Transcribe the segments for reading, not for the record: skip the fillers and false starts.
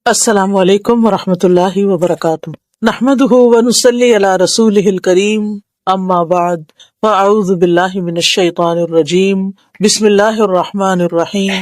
السلام علیکم ورحمۃ اللہ وبرکاتہ، نحمدہ ونصلی علی رسولہ الکریم، اما بعد فاعوذ باللہ من الشیطان الرجیم، بسم اللہ الرحمن الرحیم،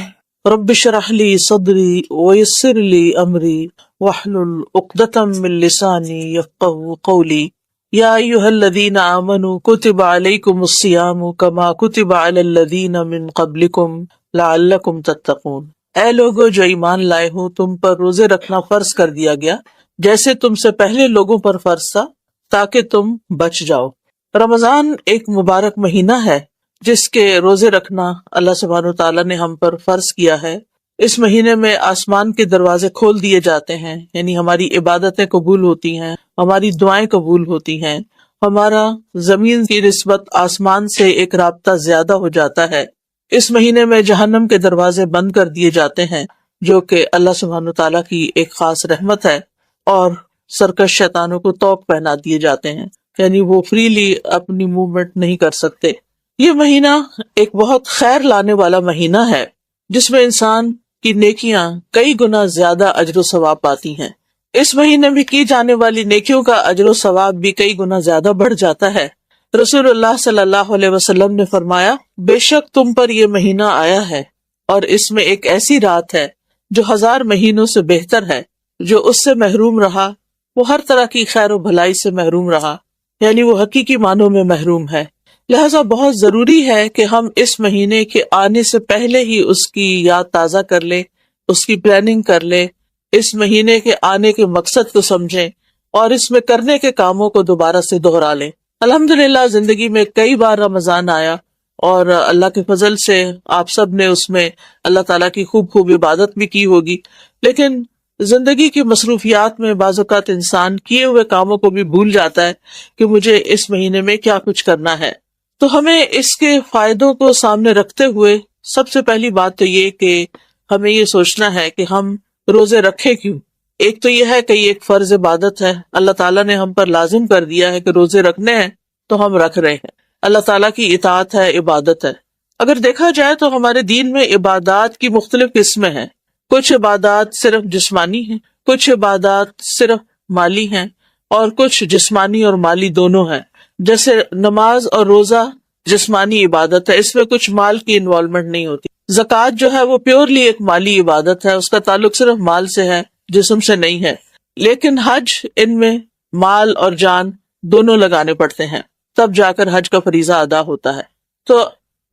رب اشرح لی صدری ویسر لی امری واحلل عقدۃ من لسانی یفقہوا قولی، یا ایھا الذین آمنوا کتب علیکم الصیام کما کتب علی الذین من قبلکم لعلکم تتقون۔ اے لوگو جو ایمان لائے ہو، تم پر روزے رکھنا فرض کر دیا گیا جیسے تم سے پہلے لوگوں پر فرض تھا تاکہ تم بچ جاؤ۔ رمضان ایک مبارک مہینہ ہے جس کے روزے رکھنا اللہ سبحانہ وتعالیٰ نے ہم پر فرض کیا ہے۔ اس مہینے میں آسمان کے دروازے کھول دیے جاتے ہیں، یعنی ہماری عبادتیں قبول ہوتی ہیں، ہماری دعائیں قبول ہوتی ہیں، ہمارا زمین کی نسبت آسمان سے ایک رابطہ زیادہ ہو جاتا ہے۔ اس مہینے میں جہنم کے دروازے بند کر دیے جاتے ہیں جو کہ اللہ سبحانہ تعالیٰ کی ایک خاص رحمت ہے، اور سرکش شیطانوں کو طوق پہنا دیے جاتے ہیں، یعنی وہ فریلی اپنی موومنٹ نہیں کر سکتے۔ یہ مہینہ ایک بہت خیر لانے والا مہینہ ہے جس میں انسان کی نیکیاں کئی گنا زیادہ اجر و ثواب پاتی ہیں۔ اس مہینے میں کی جانے والی نیکیوں کا اجر و ثواب بھی کئی گنا زیادہ بڑھ جاتا ہے۔ رسول اللہ صلی اللہ علیہ وسلم نے فرمایا، بے شک تم پر یہ مہینہ آیا ہے اور اس میں ایک ایسی رات ہے جو 1000 مہینوں سے بہتر ہے۔ جو اس سے محروم رہا وہ ہر طرح کی خیر و بھلائی سے محروم رہا، یعنی وہ حقیقی معنوں میں محروم ہے۔ لہٰذا بہت ضروری ہے کہ ہم اس مہینے کے آنے سے پہلے ہی اس کی یاد تازہ کر لیں، اس کی پلاننگ کر لیں، اس مہینے کے آنے کے مقصد کو سمجھیں اور اس میں کرنے کے کاموں کو دوبارہ سے دوہرا لیں۔ الحمدللہ زندگی میں کئی بار رمضان آیا اور اللہ کے فضل سے آپ سب نے اس میں اللہ تعالیٰ کی خوب عبادت بھی کی ہوگی، لیکن زندگی کی مصروفیات میں بعض اوقات انسان کیے ہوئے کاموں کو بھی بھول جاتا ہے کہ مجھے اس مہینے میں کیا کچھ کرنا ہے۔ تو ہمیں اس کے فائدوں کو سامنے رکھتے ہوئے سب سے پہلی بات تو یہ کہ ہمیں یہ سوچنا ہے کہ ہم روزے رکھیں کیوں۔ ایک تو یہ ہے کہ یہ ایک فرض عبادت ہے، اللہ تعالیٰ نے ہم پر لازم کر دیا ہے کہ روزے رکھنے ہیں تو ہم رکھ رہے ہیں۔ اللہ تعالیٰ کی اطاعت ہے، عبادت ہے۔ اگر دیکھا جائے تو ہمارے دین میں عبادات کی مختلف قسمیں ہیں۔ کچھ عبادات صرف جسمانی ہیں، کچھ عبادات صرف مالی ہیں، اور کچھ جسمانی اور مالی دونوں ہیں۔ جیسے نماز اور روزہ جسمانی عبادت ہے، اس میں کچھ مال کی انوالومنٹ نہیں ہوتی۔ زکوٰۃ جو ہے وہ پیورلی ایک مالی عبادت ہے، اس کا تعلق صرف مال سے ہے، جسم سے نہیں ہے۔ لیکن حج، ان میں مال اور جان دونوں لگانے پڑتے ہیں، تب جا کر حج کا فریضہ ادا ہوتا ہے۔ تو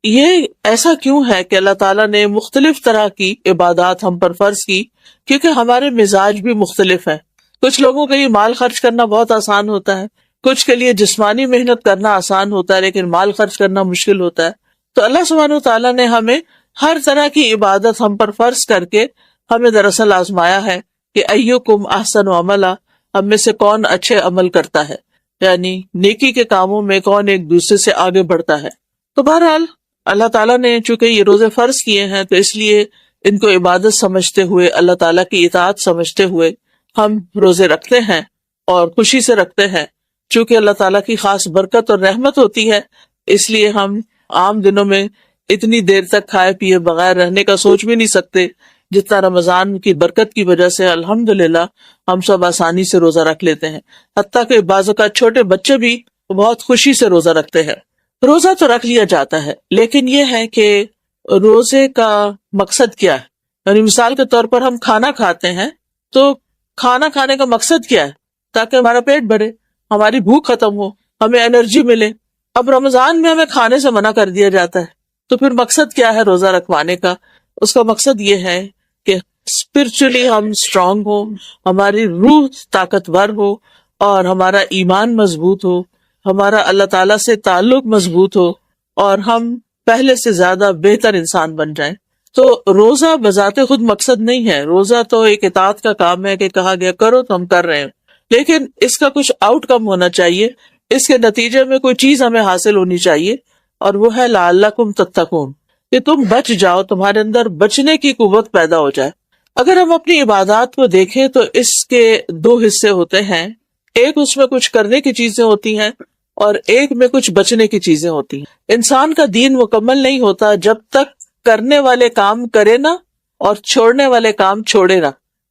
یہ ایسا کیوں ہے کہ اللہ تعالیٰ نے مختلف طرح کی عبادات ہم پر فرض کی؟ کیونکہ ہمارے مزاج بھی مختلف ہیں۔ کچھ لوگوں کے لیے مال خرچ کرنا بہت آسان ہوتا ہے، کچھ کے لیے جسمانی محنت کرنا آسان ہوتا ہے لیکن مال خرچ کرنا مشکل ہوتا ہے۔ تو اللہ سبحانہ وتعالیٰ نے ہمیں ہر طرح کی عبادت ہم پر فرض کر کے ہمیں دراصل آزمایا ہے کہ ایکم احسن عملا، ہم میں سے کون اچھے عمل کرتا ہے، یعنی نیکی کے کاموں میں کون ایک دوسرے سے آگے بڑھتا ہے۔ تو بہرحال اللہ تعالیٰ نے چونکہ یہ روزے فرض کیے ہیں تو اس لیے ان کو عبادت سمجھتے ہوئے، اللہ تعالیٰ کی اطاعت سمجھتے ہوئے ہم روزے رکھتے ہیں اور خوشی سے رکھتے ہیں۔ چونکہ اللہ تعالیٰ کی خاص برکت اور رحمت ہوتی ہے، اس لیے ہم عام دنوں میں اتنی دیر تک کھائے پیے بغیر رہنے کا سوچ بھی نہیں سکتے جتنا رمضان کی برکت کی وجہ سے الحمدللہ ہم سب آسانی سے روزہ رکھ لیتے ہیں۔ حتیٰ کہ بعض اوقات چھوٹے بچے بھی بہت خوشی سے روزہ رکھتے ہیں۔ روزہ تو رکھ لیا جاتا ہے، لیکن یہ ہے کہ روزے کا مقصد کیا ہے؟ یعنی مثال کے طور پر ہم کھانا کھاتے ہیں تو کھانا کھانے کا مقصد کیا ہے؟ تاکہ ہمارا پیٹ بھرے، ہماری بھوک ختم ہو، ہمیں انرجی ملے۔ اب رمضان میں ہمیں کھانے سے منع کر دیا جاتا ہے، تو پھر مقصد کیا ہے روزہ رکھوانے کا؟ اس کا مقصد یہ ہے کہ اسپرچولی ہم اسٹرانگ ہو، ہماری روح طاقتور ہو اور ہمارا ایمان مضبوط ہو، ہمارا اللہ تعالیٰ سے تعلق مضبوط ہو اور ہم پہلے سے زیادہ بہتر انسان بن جائیں۔ تو روزہ بذات خود مقصد نہیں ہے، روزہ تو ایک اطاعت کا کام ہے کہ کہا گیا کرو تو ہم کر رہے ہیں، لیکن اس کا کچھ آؤٹ کم ہونا چاہیے، اس کے نتیجے میں کوئی چیز ہمیں حاصل ہونی چاہیے، اور وہ ہے لعلکم تتقون، کہ تم بچ جاؤ، تمہارے اندر بچنے کی قوت پیدا ہو جائے۔ اگر ہم اپنی عبادات کو دیکھیں تو اس کے 2 حصے ہوتے ہیں، ایک اس میں کچھ کرنے کی چیزیں ہوتی ہیں اور ایک میں کچھ بچنے کی چیزیں ہوتی ہیں۔ انسان کا دین مکمل نہیں ہوتا جب تک کرنے والے کام کرے نہ اور چھوڑنے والے کام چھوڑے نہ،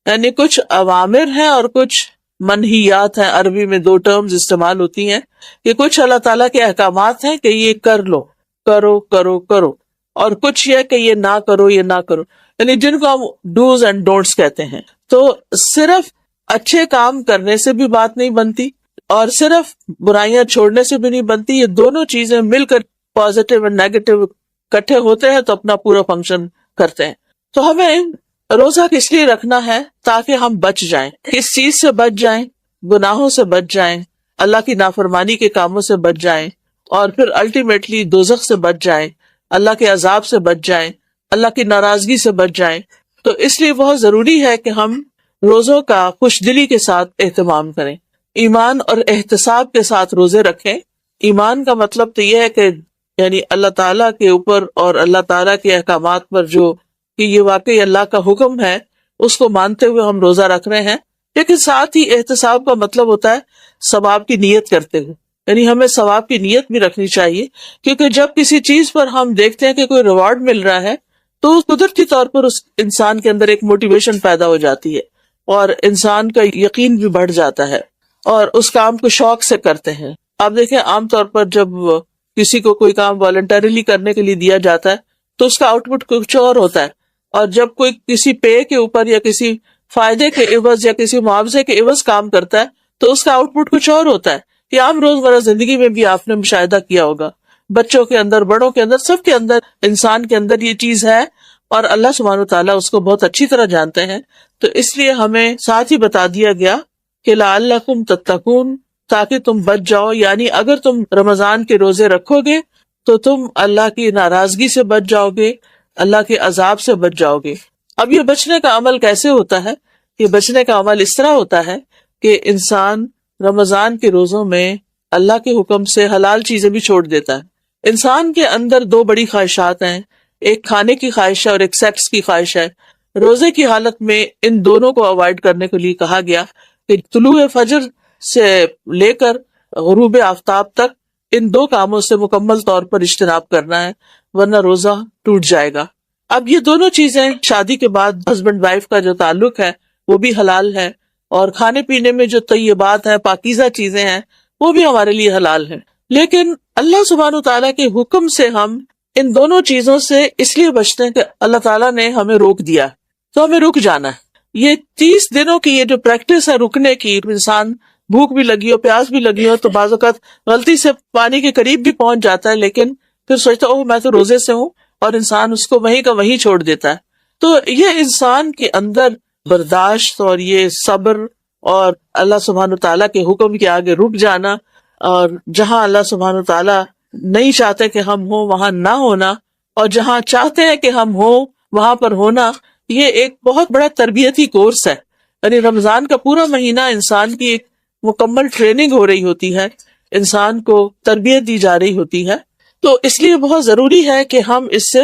یعنی کچھ اوامر ہیں اور کچھ منہیات ہیں. عربی میں دو ٹرمز استعمال ہوتی ہیں کہ کچھ اللہ تعالیٰ کے احکامات ہیں کہ یہ کر لو، کرو کرو کرو، اور کچھ یہ کہ یہ نہ کرو، یہ نہ کرو، یعنی جن کو ہم ڈوز اینڈ ڈونٹس کہتے ہیں. تو صرف اچھے کام کرنے سے بھی بات نہیں بنتی اور صرف برائیاں چھوڑنے سے بھی نہیں بنتی. یہ دونوں چیزیں مل کر پازیٹیو اور نیگیٹو اکٹھے ہوتے ہیں تو اپنا پورا فنکشن کرتے ہیں. تو ہمیں روزہ کس لیے رکھنا ہے؟ تاکہ ہم بچ جائیں. کس چیز سے بچ جائیں؟ گناہوں سے بچ جائیں، اللہ کی نافرمانی کے کاموں سے بچ جائیں، اور پھر الٹیمیٹلی دوزخ سے بچ جائیں، اللہ کے عذاب سے بچ جائیں، اللہ کی ناراضگی سے بچ جائیں. تو اس لیے بہت ضروری ہے کہ ہم روزوں کا خوش دلی کے ساتھ اہتمام کریں، ایمان اور احتساب کے ساتھ روزے رکھیں. ایمان کا مطلب تو یہ ہے کہ یعنی اللہ تعالیٰ کے اوپر اور اللہ تعالیٰ کے احکامات پر جو کہ یہ واقعی اللہ کا حکم ہے اس کو مانتے ہوئے ہم روزہ رکھ رہے ہیں. لیکن ساتھ ہی احتساب کا مطلب ہوتا ہے ثواب کی نیت کرتے ہوئے، یعنی ہمیں ثواب کی نیت بھی رکھنی چاہیے، کیونکہ جب کسی چیز پر ہم دیکھتے ہیں کہ کوئی ریوارڈ مل رہا ہے تو قدرتی طور پر اس انسان کے اندر ایک موٹیویشن پیدا ہو جاتی ہے اور انسان کا یقین بھی بڑھ جاتا ہے اور اس کام کو شوق سے کرتے ہیں. آپ دیکھیں عام طور پر جب کسی کو کوئی کام والنٹریلی کرنے کے لیے دیا جاتا ہے تو اس کا آؤٹ پٹ کچھ اور ہوتا ہے، اور جب کوئی کسی پے کے اوپر یا کسی فائدے کے عوض یا کسی معاوضے کے عوض کام کرتا ہے تو اس کا آؤٹ پٹ کچھ اور ہوتا ہے. یہ عام روزمرہ زندگی میں بھی آپ نے مشاہدہ کیا ہوگا، بچوں کے اندر، بڑوں کے اندر، سب کے اندر، انسان کے اندر یہ چیز ہے اور اللہ سبحانہ وتعالیٰ اس کو بہت اچھی طرح جانتے ہیں. تو اس لیے ہمیں ساتھ ہی بتا دیا گیا کہ لعلکم تتقون، تاکہ تم بچ جاؤ، یعنی اگر تم رمضان کے روزے رکھو گے تو تم اللہ کی ناراضگی سے بچ جاؤ گے، اللہ کے عذاب سے بچ جاؤ گے. اب یہ بچنے کا عمل کیسے ہوتا ہے؟ یہ بچنے کا عمل اس طرح ہوتا ہے کہ انسان رمضان کے روزوں میں اللہ کے حکم سے حلال چیزیں بھی چھوڑ دیتا ہے. انسان کے اندر دو بڑی خواہشات ہیں، ایک کھانے کی خواہش ہے اور ایک سیکس کی خواہش ہے. روزے کی حالت میں ان دونوں کو اوائڈ کرنے کے لیے کہا گیا کہ طلوع فجر سے لے کر غروب آفتاب تک ان دو کاموں سے مکمل طور پر اجتناب کرنا ہے، ورنہ روزہ ٹوٹ جائے گا. اب یہ دونوں چیزیں شادی کے بعد ہسبینڈ وائف کا جو تعلق ہے وہ بھی حلال ہے، اور کھانے پینے میں جو طیبات ہیں، پاکیزہ چیزیں ہیں، وہ بھی ہمارے لیے حلال ہیں. لیکن اللہ سبحانہ وتعالیٰ کے حکم سے ہم ان دونوں چیزوں سے اس لیے بچتے ہیں کہ اللہ تعالیٰ نے ہمیں روک دیا، تو ہمیں رک جانا ہے. یہ 30 دنوں کی یہ جو پریکٹس ہے رکنے کی، انسان بھوک بھی لگی ہو، پیاس بھی لگی ہو تو بعض اوقات غلطی سے پانی کے قریب بھی پہنچ جاتا ہے، لیکن پھر سوچتا اوہ میں تو روزے سے ہوں، اور انسان اس کو وہیں کا وہیں چھوڑ دیتا ہے. تو یہ انسان کے اندر برداشت اور یہ صبر اور اللہ سبحانہ تعالیٰ کے حکم کے آگے رک جانا، اور جہاں اللہ سبحانہ تعالیٰ نہیں چاہتے کہ ہم ہوں وہاں نہ ہونا، اور جہاں چاہتے ہیں کہ ہم ہوں وہاں پر ہونا، یہ ایک بہت بڑا تربیتی کورس ہے. یعنی رمضان کا پورا مہینہ انسان کی ایک مکمل ٹریننگ ہو رہی ہوتی ہے، انسان کو تربیت دی جا رہی ہوتی ہے. تو اس لیے بہت ضروری ہے کہ ہم اس سے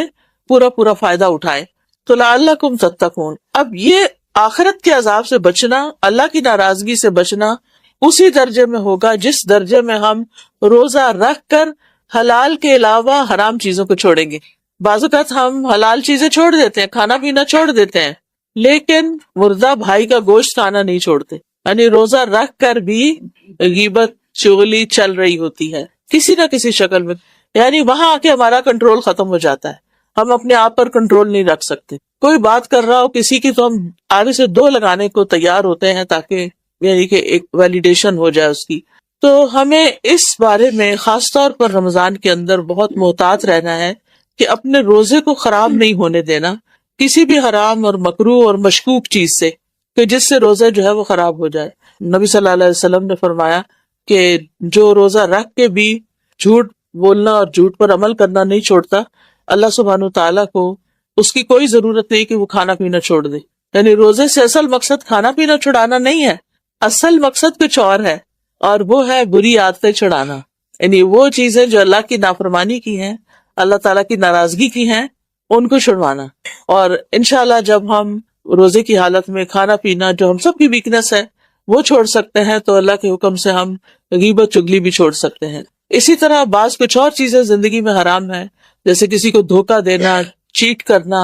پورا فائدہ اٹھائیں. تو لعلکم تتقون، اب یہ آخرت کے عذاب سے بچنا، اللہ کی ناراضگی سے بچنا اسی درجے میں ہوگا جس درجے میں ہم روزہ رکھ کر حلال کے علاوہ حرام چیزوں کو چھوڑیں گے. بعض اوقات ہم حلال چیزیں چھوڑ دیتے ہیں، کھانا پینا چھوڑ دیتے ہیں، لیکن مردہ بھائی کا گوشت کھانا نہیں چھوڑتے. یعنی روزہ رکھ کر بھی غیبت، چغلی چل رہی ہوتی ہے کسی نہ کسی شکل میں. یعنی وہاں آ کے ہمارا کنٹرول ختم ہو جاتا ہے، ہم اپنے آپ پر کنٹرول نہیں رکھ سکتے. کوئی بات کر رہا ہو کسی کی تو ہم آگے سے 2 لگانے کو تیار ہوتے ہیں تاکہ یعنی کہ ایک ویلیڈیشن ہو جائے اس کی. تو ہمیں اس بارے میں خاص طور پر رمضان کے اندر بہت محتاط رہنا ہے کہ اپنے روزے کو خراب نہیں ہونے دینا کسی بھی حرام اور مکروہ اور مشکوک چیز سے، کہ جس سے روزہ جو ہے وہ خراب ہو جائے. نبی صلی اللہ علیہ وسلم نے فرمایا کہ جو روزہ رکھ کے بھی جھوٹ بولنا اور جھوٹ پر عمل کرنا نہیں چھوڑتا، اللہ سبحانہ تعالیٰ کو اس کی کوئی ضرورت نہیں کہ وہ کھانا پینا چھوڑ دے. یعنی روزے سے اصل مقصد کھانا پینا چھڑانا نہیں ہے، اصل مقصد کچھ اور ہے، اور وہ ہے بری عادتیں چھڑانا. یعنی وہ چیزیں جو اللہ کی نافرمانی کی ہیں، اللہ تعالیٰ کی ناراضگی کی ہیں، ان کو چھڑوانا. اور انشاءاللہ جب ہم روزے کی حالت میں کھانا پینا جو ہم سب کی ویکنس ہے وہ چھوڑ سکتے ہیں تو اللہ کے حکم سے ہم غیبت چگلی بھی چھوڑ سکتے ہیں. اسی طرح بعض کچھ اور چیزیں زندگی میں حرام ہیں، جیسے کسی کو دھوکہ دینا، چیٹ کرنا،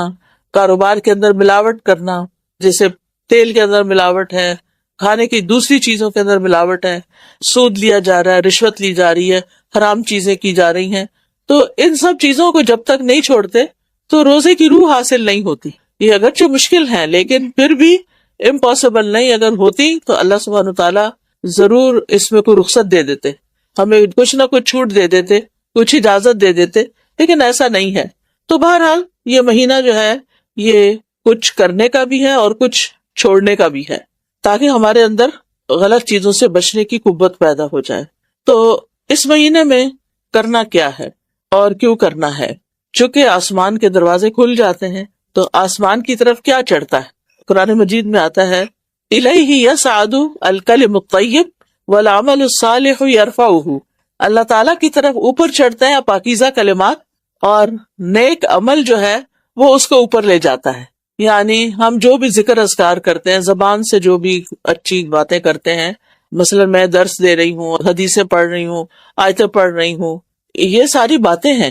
کاروبار کے اندر ملاوٹ کرنا، جیسے تیل کے اندر ملاوٹ ہے، کھانے کی دوسری چیزوں کے اندر ملاوٹ ہے، سود لیا جا رہا ہے، رشوت لی جا رہی ہے، حرام چیزیں کی جا رہی ہیں، تو ان سب چیزوں کو جب تک نہیں چھوڑتے تو روزے کی روح حاصل نہیں ہوتی. یہ اگرچہ مشکل ہے لیکن پھر بھی امپاسبل نہیں. اگر ہوتی تو اللہ سبحانہ تعالیٰ ضرور اس میں کوئی رخصت دے دیتے، ہمیں کچھ نہ کچھ چھوٹ دے دیتے، کچھ اجازت دے دیتے، لیکن ایسا نہیں ہے. تو بہرحال یہ مہینہ جو ہے یہ کچھ کرنے کا بھی ہے اور کچھ چھوڑنے کا بھی ہے، تاکہ ہمارے اندر غلط چیزوں سے بچنے کی قوت پیدا ہو جائے. تو اس مہینے میں کرنا کیا ہے اور کیوں کرنا ہے؟ چونکہ آسمان کے دروازے کھل جاتے ہیں تو آسمان کی طرف کیا چڑھتا ہے؟ قرآن مجید میں آتا ہے الیہ یصعد الکلم الطیب والعمل الصالح یرفعہ. اللہ تعالیٰ کی طرف اوپر چڑھتے ہیں پاکیزہ کلمات، اور نیک عمل جو ہے وہ اس کو اوپر لے جاتا ہے. یعنی ہم جو بھی ذکر اذکار کرتے ہیں، زبان سے جو بھی اچھی باتیں کرتے ہیں، مثلا میں درس دے رہی ہوں، حدیثیں پڑھ رہی ہوں، آیتیں پڑھ رہی ہوں، یہ ساری باتیں ہیں،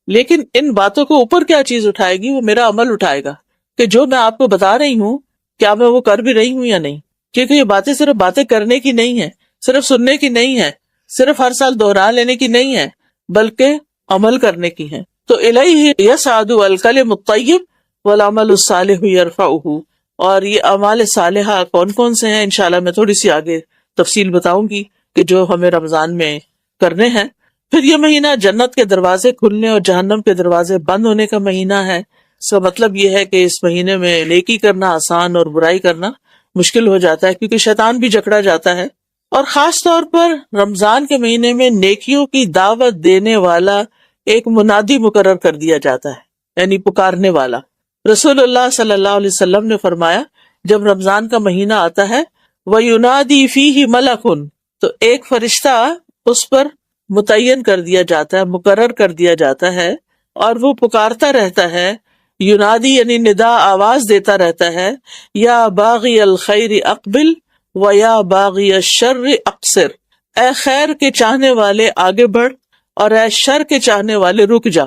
لیکن ان باتوں کو اوپر کیا چیز اٹھائے گی؟ وہ میرا عمل اٹھائے گا کہ جو میں آپ کو بتا رہی ہوں کیا میں وہ کر بھی رہی ہوں یا نہیں. کیونکہ یہ باتیں صرف باتیں کرنے کی نہیں ہے، صرف سننے کی نہیں ہے، صرف ہر سال دوہرا لینے کی نہیں ہے، بلکہ عمل کرنے کی ہے. تو الیہ یصعد الکلم الطیب والعمل الصالح یرفعہ. اور یہ اعمال صالحہ کون کون سے ہیں انشاءاللہ میں تھوڑی سی آگے تفصیل بتاؤں گی کہ جو ہمیں رمضان میں کرنے ہیں. پھر یہ مہینہ جنت کے دروازے کھلنے اور جہنم کے دروازے بند ہونے کا مہینہ ہے. اس کا مطلب یہ ہے کہ اس مہینے میں نیکی کرنا آسان اور برائی کرنا مشکل ہو جاتا ہے، کیونکہ شیطان بھی جکڑا جاتا ہے. اور خاص طور پر رمضان کے مہینے میں نیکیوں کی دعوت دینے والا ایک منادی مقرر کر دیا جاتا ہے، یعنی پکارنے والا. رسول اللہ صلی اللہ علیہ وسلم نے فرمایا جب رمضان کا مہینہ آتا ہے وَيُنَادِي فِيهِ مَلَكٌ، تو ایک فرشتہ اس پر متعین کر دیا جاتا ہے، مقرر کر دیا جاتا ہے، اور وہ پکارتا رہتا ہے. ینادی یعنی ندا، آواز دیتا رہتا ہے، یا باغی الخیر اقبل و یا باغی الشر اقصر. اے خیر کے چاہنے والے آگے بڑھ اور اے شر کے چاہنے والے رک جا.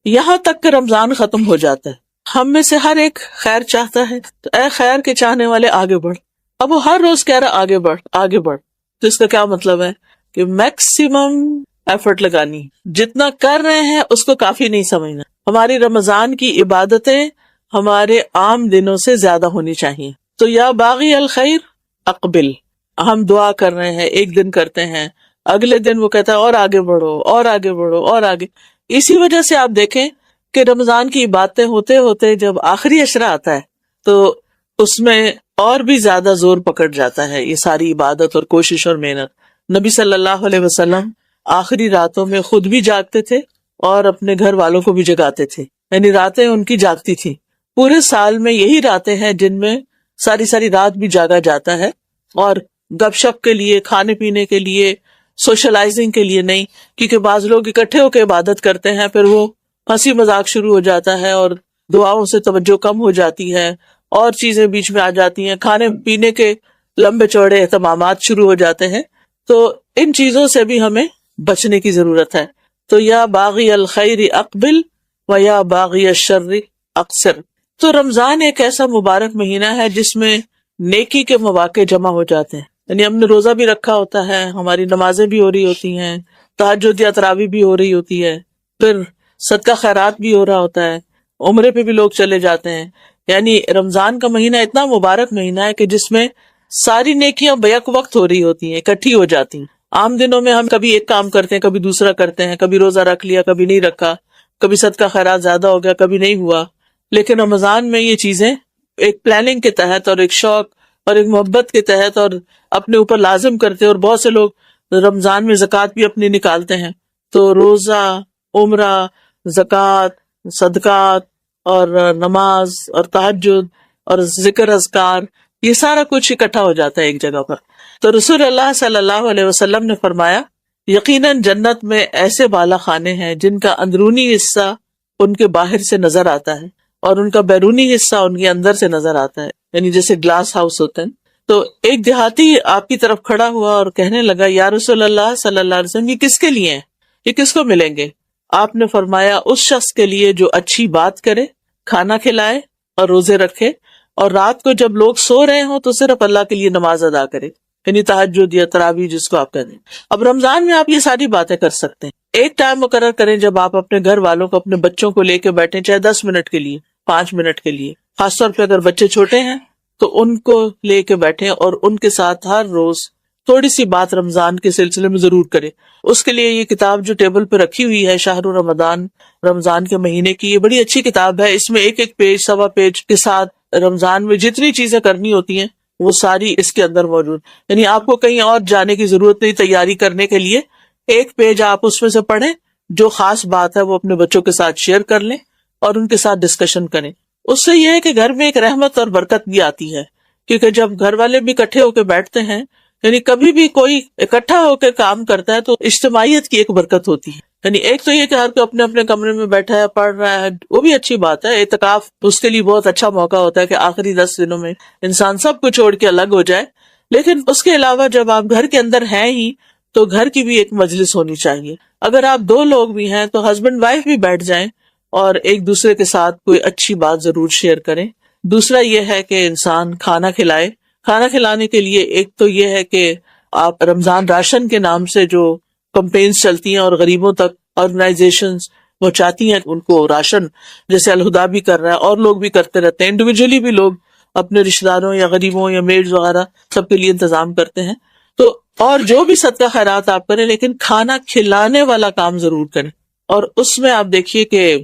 یہاں تک کہ رمضان ختم ہو جاتا ہے. ہم میں سے ہر ایک خیر چاہتا ہے، تو اے خیر کے چاہنے والے آگے بڑھ. اب وہ ہر روز کہہ رہا آگے بڑھ آگے بڑھ. تو اس کا کیا مطلب ہے کہ میکسیمم ایفرٹ لگانی، جتنا کر رہے ہیں اس کو کافی نہیں سمجھنا. ہماری رمضان کی عبادتیں ہمارے عام دنوں سے زیادہ ہونی چاہیے. تو یا باغی الخیر اقبل، ہم دعا کر رہے ہیں، ایک دن کرتے ہیں، اگلے دن وہ کہتا ہے اور آگے بڑھو اور آگے بڑھو اور آگے. اسی وجہ سے آپ دیکھیں کہ رمضان کی عبادتیں ہوتے ہوتے جب آخری عشرہ آتا ہے تو اس میں اور بھی زیادہ زور پکڑ جاتا ہے یہ ساری عبادت اور کوشش اور محنت. نبی صلی اللہ علیہ وسلم آخری راتوں میں خود بھی جاگتے تھے اور اپنے گھر والوں کو بھی جگاتے تھے، یعنی راتیں ان کی جاگتی تھی. پورے سال میں یہی راتیں ہیں جن میں ساری رات بھی جاگا جاتا ہے، اور گپ شپ کے لیے، کھانے پینے کے لیے، سوشلائزنگ کے لیے نہیں. کیونکہ بعض لوگ اکٹھے ہو کے عبادت کرتے ہیں، پھر وہ ہنسی مذاق شروع ہو جاتا ہے اور دعاؤں سے توجہ کم ہو جاتی ہے، اور چیزیں بیچ میں آ جاتی ہیں، کھانے پینے کے لمبے چوڑے اہتمامات شروع ہو جاتے ہیں. تو ان چیزوں سے بھی ہمیں بچنے کی ضرورت ہے. تو یا باغی الخیر اقبل و یا باغی الشر اقصر. تو رمضان ایک ایسا مبارک مہینہ ہے جس میں نیکی کے مواقع جمع ہو جاتے ہیں. یعنی ہم نے روزہ بھی رکھا ہوتا ہے، ہماری نمازیں بھی ہو رہی ہوتی ہیں، تہجد یا تراویح بھی ہو رہی ہوتی ہے، پھر صدقہ خیرات بھی ہو رہا ہوتا ہے، عمرے پہ بھی لوگ چلے جاتے ہیں. یعنی رمضان کا مہینہ اتنا مبارک مہینہ ہے کہ جس میں ساری نیکیاں بیک وقت ہو رہی ہوتی ہیں، اکٹھی ہو جاتی ہیں. عام دنوں میں ہم کبھی ایک کام کرتے ہیں، کبھی دوسرا کرتے ہیں، کبھی روزہ رکھ لیا، کبھی نہیں رکھا، کبھی صدقہ خیرات زیادہ ہو گیا، کبھی نہیں ہوا. لیکن رمضان میں یہ چیزیں ایک پلاننگ کے تحت اور ایک شوق اور ایک محبت کے تحت اور اپنے اوپر لازم کرتے ہیں. اور بہت سے لوگ رمضان میں زکوٰۃ بھی اپنی نکالتے ہیں. تو روزہ، عمرہ، زکوٰۃ، صدقات اور نماز اور تہجد اور ذکر اذکار، یہ سارا کچھ اکٹھا ہو جاتا ہے ایک جگہ پر. تو رسول اللہ صلی اللہ علیہ وسلم نے فرمایا یقیناً جنت میں ایسے بالا خانے ہیں جن کا اندرونی حصہ ان کے باہر سے نظر آتا ہے اور ان کا بیرونی حصہ ان کے اندر سے نظر آتا ہے، یعنی جیسے گلاس ہاؤس ہوتے ہیں. تو ایک دیہاتی آپ کی طرف کھڑا ہوا اور کہنے لگا یا رسول اللہ صلی اللہ علیہ وسلم، یہ کس کے لیے ہیں، یہ کس کو ملیں گے؟ آپ نے فرمایا اس شخص کے لیے جو اچھی بات کرے، کھانا کھلائے اور روزے رکھے، اور رات کو جب لوگ سو رہے ہوں تو صرف اللہ کے لیے نماز ادا کرے، یعنی تہجد یا تراویح جس کو آپ کہتے ہیں۔ اب رمضان میں آپ یہ ساری باتیں کر سکتے ہیں۔ ایک ٹائم مقرر کریں جب آپ اپنے گھر والوں کو، اپنے بچوں کو لے کے بیٹھیں، چاہے 10 منٹ کے لیے، 5 منٹ کے لیے، خاص طور پہ اگر بچے چھوٹے ہیں تو ان کو لے کے بیٹھیں اور ان کے ساتھ ہر روز تھوڑی سی بات رمضان کے سلسلے میں ضرور کریں۔ اس کے لیے یہ کتاب جو ٹیبل پہ رکھی ہوئی ہے، شہر رمضان، رمضان کے مہینے کی، یہ بڑی اچھی کتاب ہے۔ اس میں ایک ایک پیج، سوا پیج کے ساتھ رمضان میں جتنی چیزیں کرنی ہوتی ہیں وہ ساری اس کے اندر موجود، یعنی آپ کو کہیں اور جانے کی ضرورت نہیں تیاری کرنے کے لیے۔ ایک پیج آپ اس میں سے پڑھیں، جو خاص بات ہے وہ اپنے بچوں کے ساتھ شیئر کر لیں اور ان کے ساتھ ڈسکشن کریں۔ اس سے یہ ہے کہ گھر میں ایک رحمت اور برکت بھی آتی ہے، کیونکہ جب گھر والے بھی اکٹھے ہو کے بیٹھتے ہیں، یعنی کبھی بھی کوئی اکٹھا ہو کے کام کرتا ہے تو اجتماعیت کی ایک برکت ہوتی ہے۔ یعنی ایک تو یہ کہ ہر کوئی اپنے اپنے کمرے میں بیٹھا ہے، پڑھ رہا ہے، وہ بھی اچھی بات ہے۔ اعتکاف اس کے لیے بہت اچھا موقع ہوتا ہے کہ آخری 10 دنوں میں انسان سب کو چھوڑ کے الگ ہو جائے۔ لیکن اس کے علاوہ جب آپ گھر کے اندر ہیں ہی تو گھر کی بھی ایک مجلس ہونی چاہیے۔ اگر آپ 2 لوگ بھی ہیں تو ہسبینڈ وائف بھی بیٹھ جائیں اور ایک دوسرے کے ساتھ کوئی اچھی بات ضرور شیئر کریں۔ دوسرا یہ ہے کہ انسان کھانا کھلائے۔ کھانا کھلانے کے لیے ایک تو یہ ہے کہ آپ رمضان راشن کے نام سے جو کمپینز چلتی ہیں اور غریبوں تک آرگنائزیشنز پہنچاتی ہیں ان کو راشن، جیسے الہدا بھی کر رہا ہے اور لوگ بھی کرتے رہتے ہیں، انڈیویجولی بھی لوگ اپنے رشتہ داروں یا غریبوں یا میڈز وغیرہ سب کے لیے انتظام کرتے ہیں۔ تو اور جو بھی صدقہ خیرات آپ کریں، لیکن کھانا کھلانے والا کام ضرور کریں۔ اور اس میں آپ دیکھیے کہ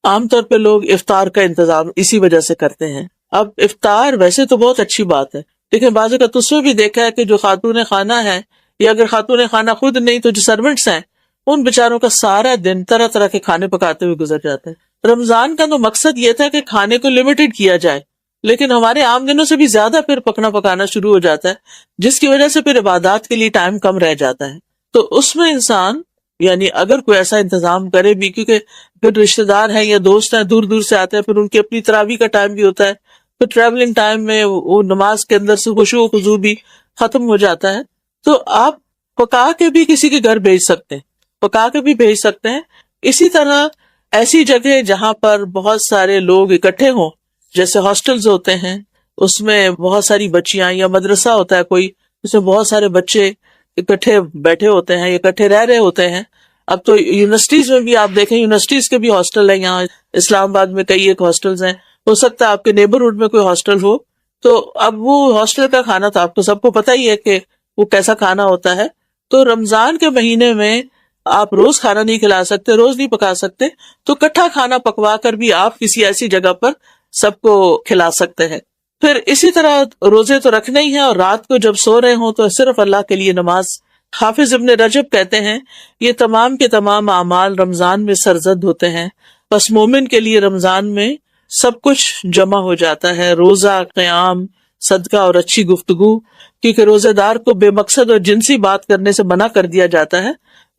عام طور پہ لوگ افطار کا انتظام اسی وجہ سے کرتے ہیں۔ اب افطار ویسے تو بہت اچھی بات ہے، لیکن بعض اوقات اس میں بھی دیکھا ہے کہ جو خاتون خانہ ہے، یا اگر خاتون خانہ خود نہیں تو جو سرونٹس ہیں، ان بیچاروں کا سارا دن طرح طرح کے کھانے پکاتے ہوئے گزر جاتا ہے۔ رمضان کا تو مقصد یہ تھا کہ کھانے کو لمیٹڈ کیا جائے، لیکن ہمارے عام دنوں سے بھی زیادہ پھر پکانا شروع ہو جاتا ہے، جس کی وجہ سے پھر عبادات کے لیے ٹائم کم رہ جاتا ہے۔ تو اس میں انسان یعنی اگر کوئی ایسا انتظام کرے بھی، کیونکہ پھر رشتہ دار ہیں یا دوست ہیں دور دور سے آتے ہیں، پھر ان کی اپنی تراویح کا ٹائم بھی ہوتا ہے، پھر ٹریولنگ ٹائم میں وہ نماز کے اندر سے خشوع و خضوع بھی ختم ہو جاتا ہے، تو آپ پکا کے بھی کسی کے گھر بھیج سکتے ہیں، پکا کے بھی بھیج سکتے ہیں۔ اسی طرح ایسی جگہ جہاں پر بہت سارے لوگ اکٹھے ہوں، جیسے ہاسٹلز ہوتے ہیں، اس میں بہت ساری بچیاں، یا مدرسہ ہوتا ہے کوئی، اس میں بہت سارے بچے اکٹھے بیٹھے ہوتے ہیں، اکٹھے رہ رہے ہوتے ہیں۔ اب تو یونیورسٹیز میں بھی آپ دیکھیں، یونیورسٹیز کے بھی ہاسٹل ہیں، یہاں اسلام آباد میں کئی ایک ہاسٹلز ہیں، ہو سکتا ہے آپ کے نیبرہڈ میں کوئی ہاسٹل ہو، تو اب وہ ہاسٹل کا کھانا تو آپ کو سب کو پتہ ہی ہے کہ وہ کیسا کھانا ہوتا ہے۔ تو رمضان کے مہینے میں آپ روز کھانا نہیں کھلا سکتے، روز نہیں پکا سکتے، تو کٹھا کھانا پکوا کر بھی آپ کسی ایسی جگہ پر سب کو کھلا سکتے ہیں۔ پھر اسی طرح روزے تو رکھنے ہی ہیں، اور رات کو جب سو رہے ہوں تو صرف اللہ کے لیے نماز۔ حافظ ابن رجب کہتے ہیں یہ تمام کے تمام اعمال رمضان میں سرزد ہوتے ہیں، بس مومن کے لیے رمضان میں سب کچھ جمع ہو جاتا ہے، روزہ، قیام، صدقہ اور اچھی گفتگو، کیونکہ روزے دار کو بے مقصد اور جنسی بات کرنے سے منع کر دیا جاتا ہے۔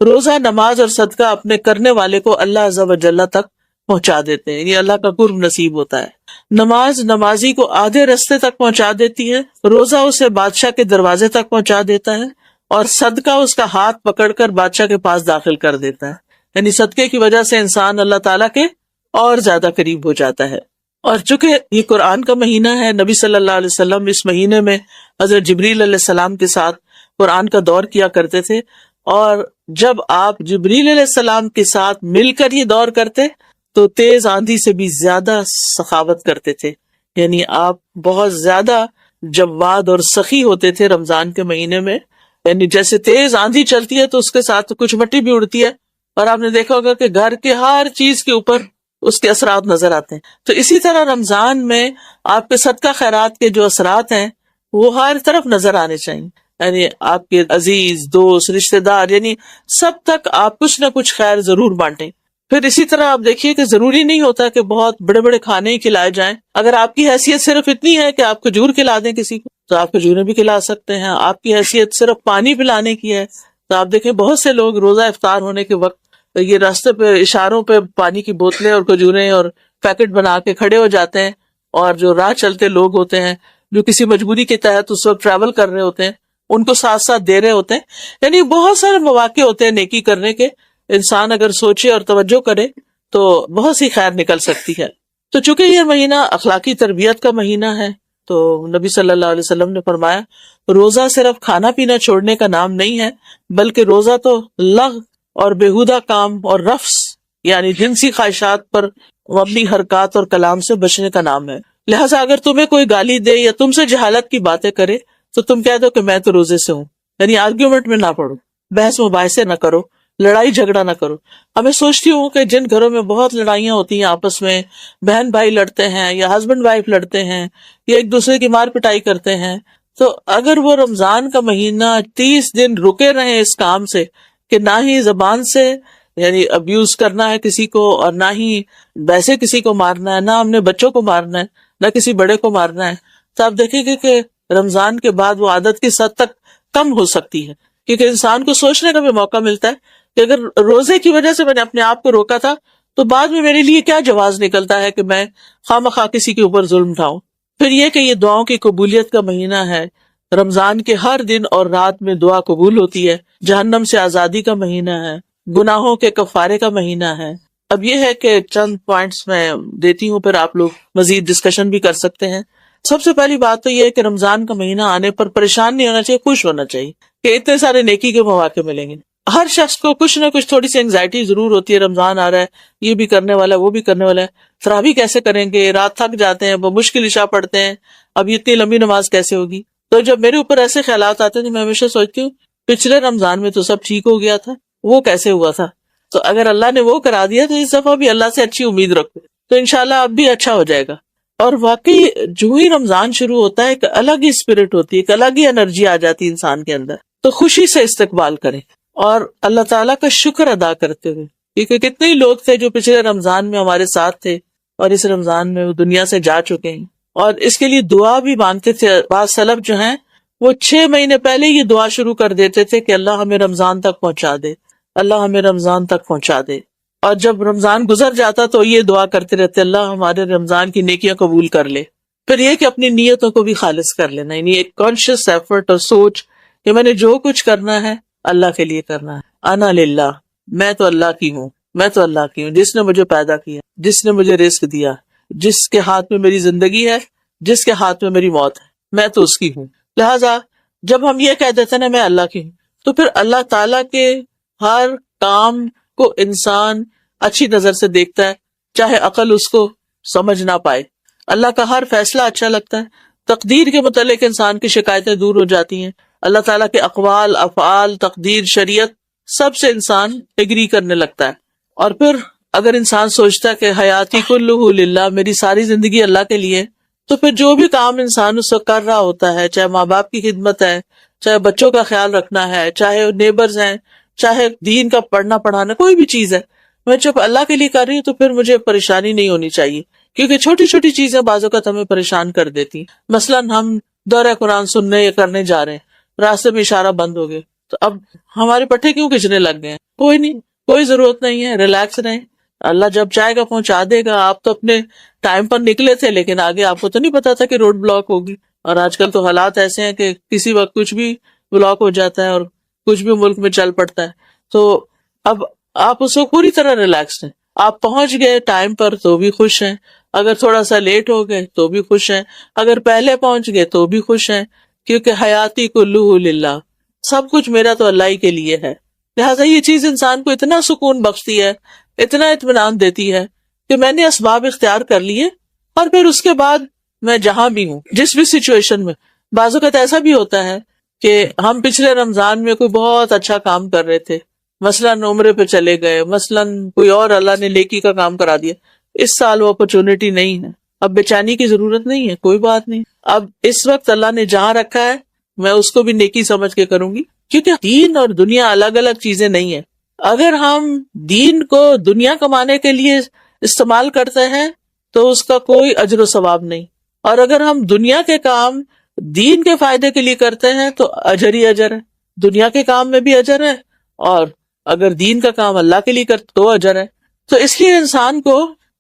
روزہ، نماز اور صدقہ اپنے کرنے والے کو اللہ عز و جل تک پہنچا دیتے ہیں، یہ اللہ کا قرب نصیب ہوتا ہے۔ نماز نمازی کو آدھے رستے تک پہنچا دیتی ہے، روزہ اسے بادشاہ کے دروازے تک پہنچا دیتا ہے، اور صدقہ اس کا ہاتھ پکڑ کر بادشاہ کے پاس داخل کر دیتا ہے۔ یعنی صدقے کی وجہ سے انسان اللہ تعالیٰ کے اور زیادہ قریب ہو جاتا ہے۔ اور چونکہ یہ قرآن کا مہینہ ہے، نبی صلی اللہ علیہ وسلم اس مہینے میں حضرت جبریل علیہ السلام کے ساتھ قرآن کا دور کیا کرتے تھے، اور جب آپ جبریل علیہ السلام کے ساتھ مل کر یہ دور کرتے تو تیز آندھی سے بھی زیادہ سخاوت کرتے تھے، یعنی آپ بہت زیادہ جواد اور سخی ہوتے تھے رمضان کے مہینے میں۔ یعنی جیسے تیز آندھی چلتی ہے تو اس کے ساتھ کچھ مٹی بھی اڑتی ہے، اور آپ نے دیکھا ہوگا کہ گھر کے ہر چیز کے اوپر اس کے اثرات نظر آتے ہیں۔ تو اسی طرح رمضان میں آپ کے صدقہ خیرات کے جو اثرات ہیں وہ ہر طرف نظر آنے چاہیے، یعنی آپ کے عزیز، دوست، رشتہ دار، یعنی سب تک آپ کچھ نہ کچھ خیر ضرور بانٹیں۔ پھر اسی طرح آپ دیکھیے کہ ضروری نہیں ہوتا کہ بہت بڑے بڑے کھانے ہی کھلائے جائیں۔ اگر آپ کی حیثیت صرف اتنی ہے کہ آپ کھجور کھلا دیں کسی کو تو آپ کھجوریں بھی کھلا سکتے ہیں۔ آپ کی حیثیت صرف پانی پلانے کی ہے تو آپ دیکھیں بہت سے لوگ روزہ افطار ہونے کے وقت یہ راستے پہ اشاروں پہ پانی کی بوتلیں اور کھجوریں اور پیکٹ بنا کے کھڑے ہو جاتے ہیں، اور جو راہ چلتے لوگ ہوتے ہیں جو کسی مجبوری کے تحت اس وقت ٹریول کر رہے ہوتے ہیں ان کو ساتھ ساتھ دے رہے ہوتے ہیں۔ یعنی بہت سارے مواقع ہوتے ہیں نیکی کرنے کے، انسان اگر سوچے اور توجہ کرے تو بہت سی خیر نکل سکتی ہے۔ تو چونکہ یہ مہینہ اخلاقی تربیت کا مہینہ ہے، تو نبی صلی اللہ علیہ وسلم نے فرمایا روزہ صرف کھانا پینا چھوڑنے کا نام نہیں ہے، بلکہ روزہ تو لغو اور بیہودہ کام اور رفث یعنی جنسی خواہشات پر مبنی حرکات اور کلام سے بچنے کا نام ہے۔ لہٰذا اگر تمہیں کوئی گالی دے یا تم سے جہالت کی باتیں کرے تو تم کہہ دو کہ میں تو روزے سے ہوں، یعنی آرگیومنٹ میں نہ پڑو، بحث مباحثے نہ کرو، لڑائی جھگڑا نہ کرو۔ اب میں سوچتی ہوں کہ جن گھروں میں بہت لڑائیاں ہوتی ہیں آپس میں، بہن بھائی لڑتے ہیں یا ہسبینڈ وائف لڑتے ہیں یا ایک دوسرے کی مار پٹائی کرتے ہیں، تو اگر وہ رمضان کا مہینہ 30 دن رکے رہے اس کام سے کہ نہ ہی زبان سے یعنی ابیوز کرنا ہے کسی کو، اور نہ ہی ویسے کسی کو مارنا ہے، نہ ہم نے بچوں کو مارنا ہے، نہ کسی بڑے کو مارنا ہے، تو آپ دیکھیں گے کہ رمضان کے بعد وہ عادت کی حد تک کم ہو سکتی ہے، کیونکہ انسان کو سوچنے کا بھی موقع ملتا ہے کہ اگر روزے کی وجہ سے میں نے اپنے آپ کو روکا تھا تو بعد میں میرے لیے کیا جواز نکلتا ہے کہ میں خواہ کسی کے اوپر ظلم اٹھاؤں۔ پھر یہ کہ یہ دعاؤں کی قبولیت کا مہینہ ہے، رمضان کے ہر دن اور رات میں دعا قبول ہوتی ہے، جہنم سے آزادی کا مہینہ ہے، گناہوں کے کفارے کا مہینہ ہے۔ اب یہ ہے کہ چند پوائنٹس میں دیتی ہوں، پھر آپ لوگ مزید ڈسکشن بھی کر سکتے ہیں۔ سب سے پہلی بات تو یہ ہے کہ رمضان کا مہینہ آنے پر پریشان نہیں ہونا چاہیے، خوش ہونا چاہیے کہ اتنے سارے نیکی کے مواقع ملیں گے۔ ہر شخص کو کچھ نہ کچھ تھوڑی سی انگزائٹی ضرور ہوتی ہے، رمضان آ رہا ہے، یہ بھی کرنے والا ہے، وہ بھی کرنے والا ہے، تراویح کیسے کریں گے، رات تھک جاتے ہیں، بمشکل عشاء پڑھتے ہیں، اب یہ اتنی لمبی نماز کیسے ہوگی۔ تو جب میرے اوپر ایسے خیالات آتے ہیں تو میں ہمیشہ سوچتی ہوں پچھلے رمضان میں تو سب ٹھیک ہو گیا تھا، وہ کیسے ہوا تھا؟ تو اگر اللہ نے وہ کرا دیا تو اس دفعہ بھی اللہ سے اچھی امید رکھو، تو انشاءاللہ اب بھی اچھا ہو جائے گا۔ اور واقعی جو ہی رمضان شروع ہوتا ہے ایک الگ ہی اسپرٹ ہوتی ہے، ایک الگ ہی انرجی آ جاتی ہے انسان کے اندر، تو خوشی سے استقبال کریں اور اللہ تعالیٰ کا شکر ادا کرتے ہوئے، کیونکہ کتنے ہی لوگ تھے جو پچھلے رمضان میں ہمارے ساتھ تھے اور اس رمضان میں وہ دنیا سے جا چکے ہیں، اور اس کے لیے دعا بھی مانگتے تھے۔ بعض سلف جو ہیں وہ 6 مہینے پہلے یہ دعا شروع کر دیتے تھے کہ اللہ ہمیں رمضان تک پہنچا دے، اللہ ہمیں رمضان تک پہنچا دے، اور جب رمضان گزر جاتا تو یہ دعا کرتے رہتے اللہ ہمارے رمضان کی نیکیاں قبول کر لے۔ پھر یہ کہ اپنی نیتوں کو بھی خالص کر لینا، یعنی ایک کانشیس ایفرٹ اور سوچ کہ میں نے جو کچھ کرنا ہے اللہ کے لیے کرنا ہے۔ انا للہ، میں تو اللہ کی ہوں، میں تو اللہ کی ہوں، جس نے مجھے پیدا کیا، جس نے مجھے رزق دیا، جس کے ہاتھ میں میری زندگی ہے، جس کے ہاتھ میں میری موت ہے، میں تو اس کی ہوں۔ لہٰذا جب ہم یہ کہہ دیتے ہیں میں اللہ کی ہوں، تو پھر اللہ تعالیٰ کے ہر کام کو انسان اچھی نظر سے دیکھتا ہے، چاہے عقل اس کو سمجھ نہ پائے۔ اللہ کا ہر فیصلہ اچھا لگتا ہے، تقدیر کے متعلق انسان کی شکایتیں دور ہو جاتی ہیں، اللہ تعالیٰ کے اقوال، افعال، تقدیر، شریعت سب سے انسان ایگری کرنے لگتا ہے۔ اور پھر اگر انسان سوچتا ہے کہ حیاتی کلہ للہ، میری ساری زندگی اللہ کے لیے، تو پھر جو بھی کام انسان اس وقت کر رہا ہوتا ہے، چاہے ماں باپ کی خدمت ہے، چاہے بچوں کا خیال رکھنا ہے، چاہے نیبرز ہیں، چاہے دین کا پڑھنا پڑھانا، کوئی بھی چیز ہے، میں جب اللہ کے لیے کر رہی ہوں تو پھر مجھے پریشانی نہیں ہونی چاہیے، کیونکہ چھوٹی چھوٹی چیزیں بعض اوقات ہمیں پریشان کر دیتی ہیں۔ مثلاً ہم دورہ قرآن سننے یا کرنے جا رہے ہیں، راستے میں اشارہ بند ہو گئے، تو اب ہمارے پٹھے کیوں کھچنے لگ گئے ہیں؟ کوئی نہیں، کوئی ضرورت نہیں ہے، ریلیکس رہیں، اللہ جب چاہے گا پہنچا دے گا۔ آپ تو اپنے ٹائم پر نکلے تھے، لیکن آگے آپ کو تو نہیں پتا تھا کہ روڈ بلاک ہوگی، اور آج کل تو حالات ایسے ہیں کہ کسی وقت کچھ بھی بلاک ہو جاتا ہے اور کچھ بھی ملک میں چل پڑتا ہے۔ تو اب آپ اس کو پوری طرح ریلیکس ہیں، آپ پہنچ گئے ٹائم پر تو بھی خوش ہیں، اگر تھوڑا سا لیٹ ہو گئے تو بھی خوش ہیں، اگر پہلے پہنچ گئے تو بھی خوش ہیں، کیونکہ حیاتی کلہ للہ، سب کچھ میرا تو اللہ ہی کے لیے ہے۔ لہٰذا یہ چیز انسان کو اتنا سکون بخشتی ہے، اتنا اطمینان دیتی ہے کہ میں نے اسباب اختیار کر لیے، اور پھر اس کے بعد میں جہاں بھی ہوں، جس بھی سچویشن میں۔ بعض اوقات ایسا بھی ہوتا ہے کہ ہم پچھلے رمضان میں کوئی بہت اچھا کام کر رہے تھے، مثلاً عمرے پہ چلے گئے، مثلاً کوئی اور اللہ نے نیکی کا کام کرا دیا، اس سال وہ اپرچونٹی نہیں ہے، اب بے چینی کی ضرورت نہیں ہے، کوئی بات نہیں، اب اس وقت اللہ نے جہاں رکھا ہے میں اس کو بھی نیکی سمجھ کے کروں گی، کیونکہ دین اور دنیا الگ الگ چیزیں نہیں ہیں۔ اگر ہم دین کو دنیا کمانے کے لیے استعمال کرتے ہیں تو اس کا کوئی اجر و ثواب نہیں، اور اگر ہم دنیا کے کام دین کے فائدے کے لیے کرتے ہیں تو اجر ہی اجر ہے، دنیا کے کام میں بھی اجر ہے، اور اگر دین کا کام اللہ کے لیے کرتے تو اجر ہے۔ تو اس لیے انسان کو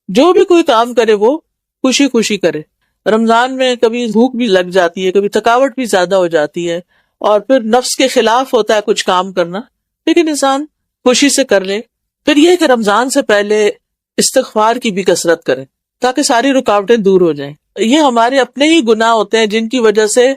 جو بھی کوئی کام کرے وہ خوشی خوشی کرے۔ رمضان میں کبھی بھوک بھی لگ جاتی ہے، کبھی تھکاوٹ بھی زیادہ ہو جاتی ہے، اور پھر نفس کے خلاف ہوتا ہے کچھ کام کرنا، لیکن انسان خوشی سے کر لے۔ پھر یہ کہ رمضان سے پہلے استغفار کی بھی کثرت کریں تاکہ ساری رکاوٹیں دور ہو جائیں۔ یہ ہمارے اپنے ہی گناہ ہوتے ہیں جن کی وجہ سے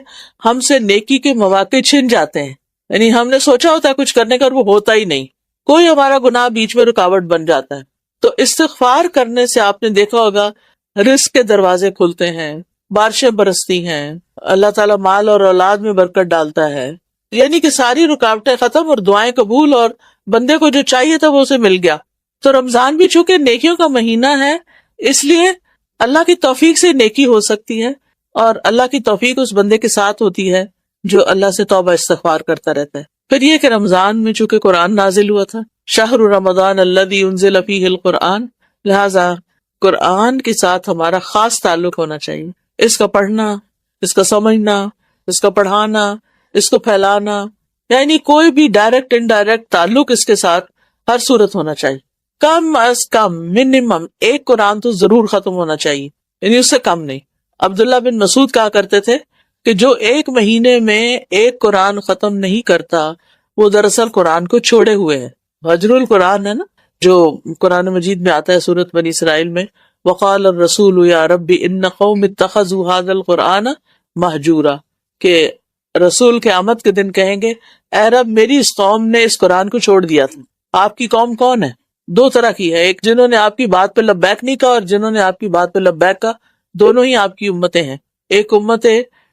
ہم سے نیکی کے مواقع چھن جاتے ہیں. یعنی ہم نے سوچا ہوتا ہے کچھ کرنے کا اور وہ ہوتا ہی نہیں، کوئی ہمارا گناہ بیچ میں رکاوٹ بن جاتا ہے. تو استغفار کرنے سے آپ نے دیکھا ہوگا رزق کے دروازے کھلتے ہیں، بارشیں برستی ہیں، اللہ تعالیٰ مال اور اولاد میں برکت ڈالتا ہے. یعنی کہ ساری رکاوٹیں ختم اور دعائیں قبول، اور بندے کو جو چاہیے تھا وہ اسے مل گیا. تو رمضان بھی چونکہ نیکیوں کا مہینہ ہے، اس لیے اللہ کی توفیق سے نیکی ہو سکتی ہے، اور اللہ کی توفیق اس بندے کے ساتھ ہوتی ہے جو اللہ سے توبہ استغفار کرتا رہتا ہے. پھر یہ کہ رمضان میں چونکہ قرآن نازل ہوا تھا، شہر رمضان الذی انزل فیہ القرآن، لہذا قرآن کے ساتھ ہمارا خاص تعلق ہونا چاہیے. اس کا پڑھنا، اس کا سمجھنا، اس کا پڑھانا، اس کو پھیلانا، یعنی کوئی بھی ڈائریکٹ انڈائریکٹ تعلق اس کے ساتھ ہر صورت ہونا چاہیے. کم از کم منیمم ایک قرآن تو ضرور ختم ہونا چاہیے، یعنی اس سے کم نہیں. عبداللہ بن مسعود کہا کرتے تھے کہ جو ایک مہینے میں ایک قرآن ختم نہیں کرتا وہ دراصل قرآن کو چھوڑے ہوئے ہے. حجر القرآن ہے نا جو قرآن مجید میں آتا ہے سورۃ بنی اسرائیل میں، وقال الرسول یا رب ان قوم اتخذوا هذا القرآن مہجورا، کہ رسول قیامت کے دن کہیں گے اے رب میری اس قوم نے اس قرآن کو چھوڑ دیا تھا. آپ کی قوم کون ہے؟ دو طرح کی ہے، ایک جنہوں نے آپ کی بات پہ لبیک نہیں کہا اور جنہوں نے آپ کی بات پہ لبیک کہا. دونوں ہی آپ کی امتیں ہیں، ایک امت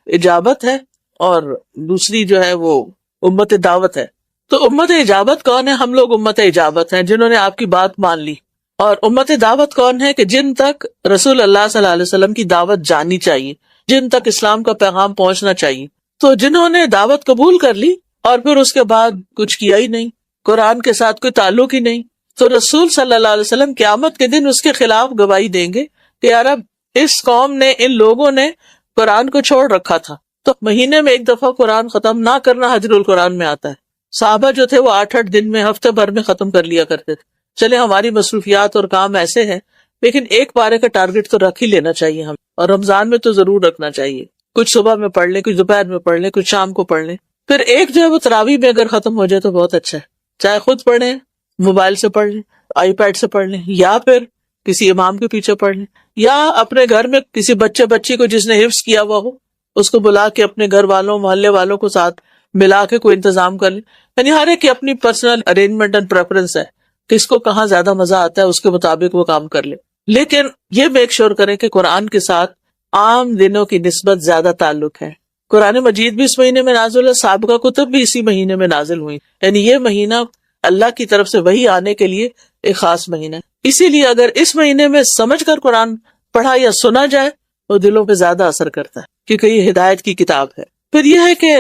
اجابت ہے اور دوسری جو ہے وہ امت دعوت ہے. تو امت اجابت کون ہے؟ ہم لوگ امت اجابت ہیں جنہوں نے آپ کی بات مان لی. اور امت دعوت کون ہے؟ کہ جن تک رسول اللہ صلی اللہ علیہ وسلم کی دعوت جانی چاہیے، جن تک اسلام کا پیغام پہنچنا چاہیے. تو جنہوں نے دعوت قبول کر لی اور پھر اس کے بعد کچھ کیا ہی نہیں، قرآن کے ساتھ کوئی تعلق ہی نہیں، تو رسول صلی اللہ علیہ وسلم قیامت کے دن اس کے خلاف گواہی دیں گے کہ یار اب اس قوم نے، ان لوگوں نے قرآن کو چھوڑ رکھا تھا. تو مہینے میں ایک دفعہ قرآن ختم نہ کرنا حجر القرآن میں آتا ہے. صحابہ جو تھے وہ 8 دن میں، ہفتے بھر میں ختم کر لیا کرتے تھے. چلے ہماری مصروفیات اور کام ایسے ہیں، لیکن ایک پارے کا ٹارگٹ تو رکھ ہی لینا چاہیے ہم، اور رمضان میں تو ضرور رکھنا چاہیے. کچھ صبح میں پڑھ لیں، کچھ دوپہر میں پڑھ لیں، کچھ شام کو پڑھ لیں. پھر ایک جو ہے وہ تراویح میں اگر ختم ہو جائے تو بہت اچھا ہے، چاہے خود پڑھیں، موبائل سے پڑھ لیں، آئی پیڈ سے پڑھ لیں، یا پھر کسی امام کے پیچھے پڑھ لیں، یا اپنے گھر میں کسی بچی کو جس نے حفظ کیا ہوا ہو اس کو بلا کے اپنے گھر والوں، محلے والوں کو ساتھ ملا کے کوئی انتظام کر لیں. یعنی ہر ایک کی اپنی پرسنل ارینجمنٹ اینڈ پریفرنس ہے، کس کو کہاں زیادہ مزہ آتا ہے اس کے مطابق وہ کام کر لے. لیکن یہ میک شور کریں کہ قرآن کے ساتھ عام دنوں کی نسبت زیادہ تعلق ہے. قرآن مجید بھی اس مہینے میں نازل ہے، سابقہ کتب بھی اسی مہینے میں نازل ہوئی. یعنی یہ مہینہ اللہ کی طرف سے وحی آنے کے لیے ایک خاص مہینہ ہے. اسی لیے اگر اس مہینے میں سمجھ کر قرآن پڑھا یا سنا جائے وہ دلوں پہ زیادہ اثر کرتا ہے، کیونکہ یہ ہدایت کی کتاب ہے. پھر یہ ہے کہ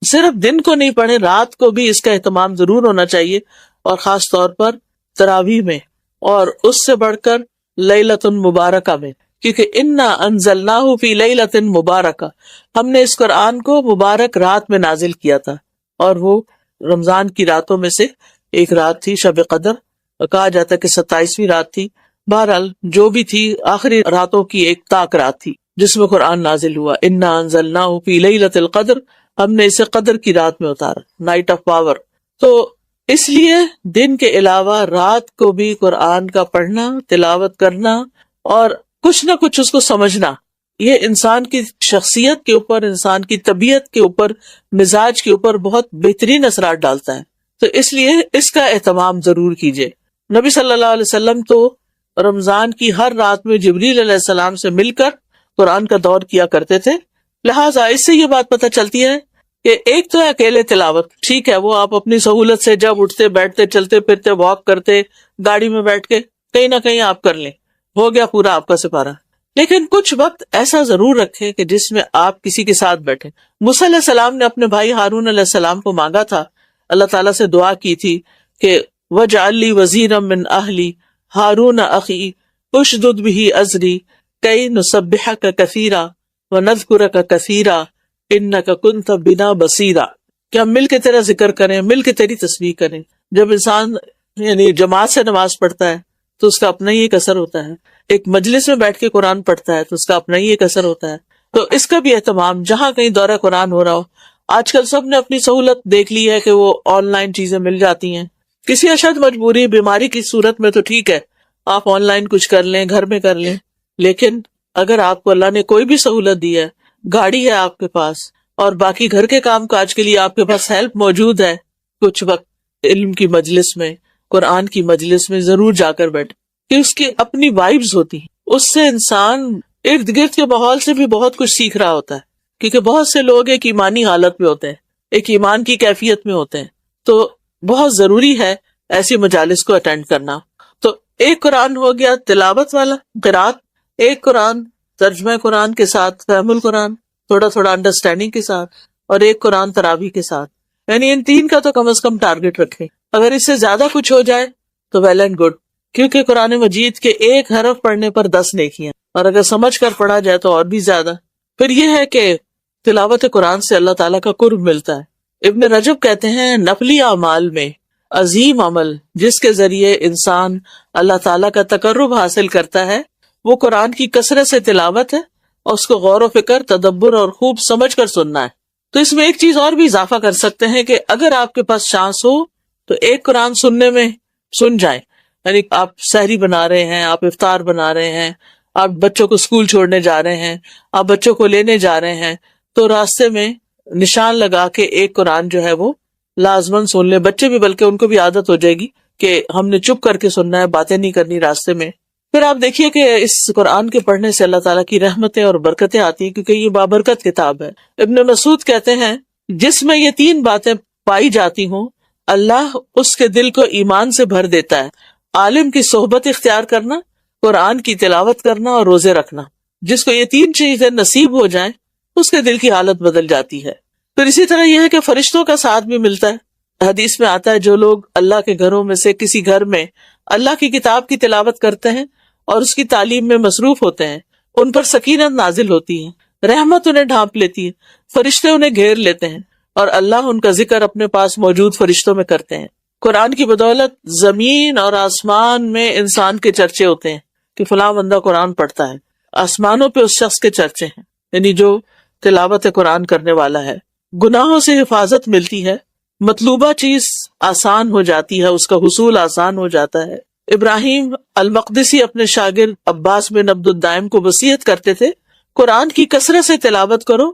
صرف دن کو نہیں پڑھیں، رات کو بھی اس کا اہتمام ضرور ہونا چاہیے، اور خاص طور پر تراویح میں، اور اس سے بڑھ کر لیلۃ مبارکہ میں، کیونکہ انا انزلناہ فی لیلۃ مبارکہ، ہم نے اس قرآن کو مبارک رات میں نازل کیا تھا، اور وہ رمضان کی راتوں میں سے ایک رات تھی شب قدر، کہا جاتا ہے کہ 27ویں رات تھی. بہرحال جو بھی تھی آخری راتوں کی ایک طاق رات تھی جس میں قرآن نازل ہوا. انا انزلناہ فی لیلۃ القدر، ہم نے اسے قدر کی رات میں اتارا، نائٹ آف پاور. تو اس لیے دن کے علاوہ رات کو بھی قرآن کا پڑھنا، تلاوت کرنا اور کچھ نہ کچھ اس کو سمجھنا، یہ انسان کی شخصیت کے اوپر، انسان کی طبیعت کے اوپر، مزاج کے اوپر بہت بہترین اثرات ڈالتا ہے. تو اس لیے اس کا اہتمام ضرور کیجیے. نبی صلی اللہ علیہ وسلم تو رمضان کی ہر رات میں جبریل علیہ السلام سے مل کر قرآن کا دور کیا کرتے تھے. لہٰذا اس سے یہ بات پتہ چلتی ہے کہ ایک تو ہے اکیلے تلاوت، ٹھیک ہے وہ آپ اپنی سہولت سے جب اٹھتے بیٹھتے چلتے پھرتے واک کرتے گاڑی میں بیٹھ کے کہیں نہ کہیں آپ کر لیں، ہو گیا پورا آپ کا سپارہ. لیکن کچھ وقت ایسا ضرور رکھیں کہ جس میں آپ کسی کے ساتھ بیٹھیں. موسیٰ علیہ السلام نے اپنے بھائی ہارون علیہ السلام کو مانگا تھا، اللہ تعالیٰ سے دعا کی تھی کہ وَاجْعَلْ لِي وَزِيرًا مِّنْ أَهْلِي هَارُونَ أَخِي أُشْدُدْ بِهِ أَزْرِي كَيْ نُسَبِّحَكَ كَثِيرًا وَنَذْكُرَكَ كَثِيرًا إِنَّكَ كُنتَ بِنَا بَصِيرًا، کہ ہم مل کے تیرا ذکر کریں، مل کے تیری تسبیح کریں. جب انسان یعنی جماعت سے نماز پڑھتا ہے تو اس کا اپنا ہی ایک اثر ہوتا ہے، ایک مجلس میں بیٹھ کے قرآن پڑھتا ہے تو اس کا اپنا ہی ایک اثر ہوتا ہے. تو اس کا بھی اہتمام، جہاں کہیں دورہ قرآن ہو رہا ہو. آج کل سب نے اپنی سہولت دیکھ لی ہے کہ وہ آن لائن چیزیں مل جاتی ہیں. کسی اشد مجبوری، بیماری کی صورت میں تو ٹھیک ہے آپ آن لائن کچھ کر لیں، گھر میں کر لیں، لیکن اگر آپ کو اللہ نے کوئی بھی سہولت دی ہے، گاڑی ہے آپ کے پاس، اور باقی گھر کے کام کاج کے لیے آپ کے پاس ہیلپ موجود ہے، کچھ وقت علم کی مجلس میں، قرآن کی مجلس میں ضرور جا کر بیٹھے، کہ اس کی اپنی وائبز ہوتی ہیں، اس سے انسان ارد گرد کے ماحول سے بھی بہت کچھ سیکھ رہا ہوتا ہے، کیونکہ بہت سے لوگ ایک ایمانی حالت میں ہوتے ہیں، ایک ایمان کی کیفیت میں ہوتے ہیں، تو بہت ضروری ہے ایسی مجالس کو اٹینڈ کرنا۔ تو ایک قرآن ہو گیا تلاوت والا قرات، ایک قرآن ترجمہ قرآن کے ساتھ، فہم القرآن تھوڑا تھوڑا انڈرسٹینڈنگ کے ساتھ، اور ایک قرآن تراویح کے ساتھ، یعنی ان تین کا تو کم از کم ٹارگٹ رکھیں۔ اگر اس سے زیادہ کچھ ہو جائے تو ویل اینڈ گڈ، کیونکہ قرآن مجید کے ایک حرف پڑھنے پر 10 نیکیاں، اور اگر سمجھ کر پڑھا جائے تو اور بھی زیادہ۔ پھر یہ ہے کہ تلاوت قرآن سے اللہ تعالیٰ کا قرب ملتا ہے۔ ابن رجب کہتے ہیں نفلی اعمال میں عظیم عمل جس کے ذریعے انسان اللہ تعالیٰ کا تقرب حاصل کرتا ہے وہ قرآن کی کثرت سے تلاوت ہے، اور اس کو غور و فکر، تدبر اور خوب سمجھ کر سننا ہے۔ تو اس میں ایک چیز اور بھی اضافہ کر سکتے ہیں کہ اگر آپ کے پاس چانس ہو تو ایک قرآن سننے میں سن جائیں، یعنی آپ سحری بنا رہے ہیں، آپ افطار بنا رہے ہیں، آپ بچوں کو اسکول چھوڑنے جا رہے ہیں، آپ بچوں کو لینے جا رہے ہیں، تو راستے میں نشان لگا کے ایک قرآن جو ہے وہ لازماً سن لیں، بچے بھی، بلکہ ان کو بھی عادت ہو جائے گی کہ ہم نے چپ کر کے سننا ہے، باتیں نہیں کرنی راستے میں۔ پھر آپ دیکھیے کہ اس قرآن کے پڑھنے سے اللہ تعالیٰ کی رحمتیں اور برکتیں آتی ہیں، کیونکہ یہ بابرکت کتاب ہے۔ ابن مسعود کہتے ہیں جس میں یہ 3 باتیں پائی جاتی ہوں اللہ اس کے دل کو ایمان سے بھر دیتا ہے: عالم کی صحبت اختیار کرنا، قرآن کی تلاوت کرنا، اور روزے رکھنا۔ جس کو یہ 3 چیزیں نصیب ہو جائیں اس کے دل کی حالت بدل جاتی ہے۔ پھر اسی طرح یہ ہے کہ فرشتوں کا ساتھ بھی ملتا ہے۔ حدیث میں آتا ہے جو لوگ اللہ کے گھروں میں سے کسی گھر میں اللہ کی کتاب کی تلاوت کرتے ہیں اور اس کی تعلیم میں مصروف ہوتے ہیں، ان پر سکینت نازل ہوتی ہے، رحمت انہیں ڈھانپ لیتی ہے، فرشتے انہیں گھیر لیتے ہیں، اور اللہ ان کا ذکر اپنے پاس موجود فرشتوں میں کرتے ہیں۔ قرآن کی بدولت زمین اور آسمان میں انسان کے چرچے ہوتے ہیں کہ فلاں بندہ قرآن پڑھتا ہے، آسمانوں پہ اس شخص کے چرچے ہیں، یعنی جو تلاوت قرآن کرنے والا ہے۔ گناہوں سے حفاظت ملتی ہے، مطلوبہ چیز آسان ہو جاتی ہے، اس کا حصول آسان ہو جاتا ہے۔ ابراہیم المقدسی اپنے شاگرد عباس بن عبد الدائم کو وصیت کرتے تھے قرآن کی کثرت سے تلاوت کرو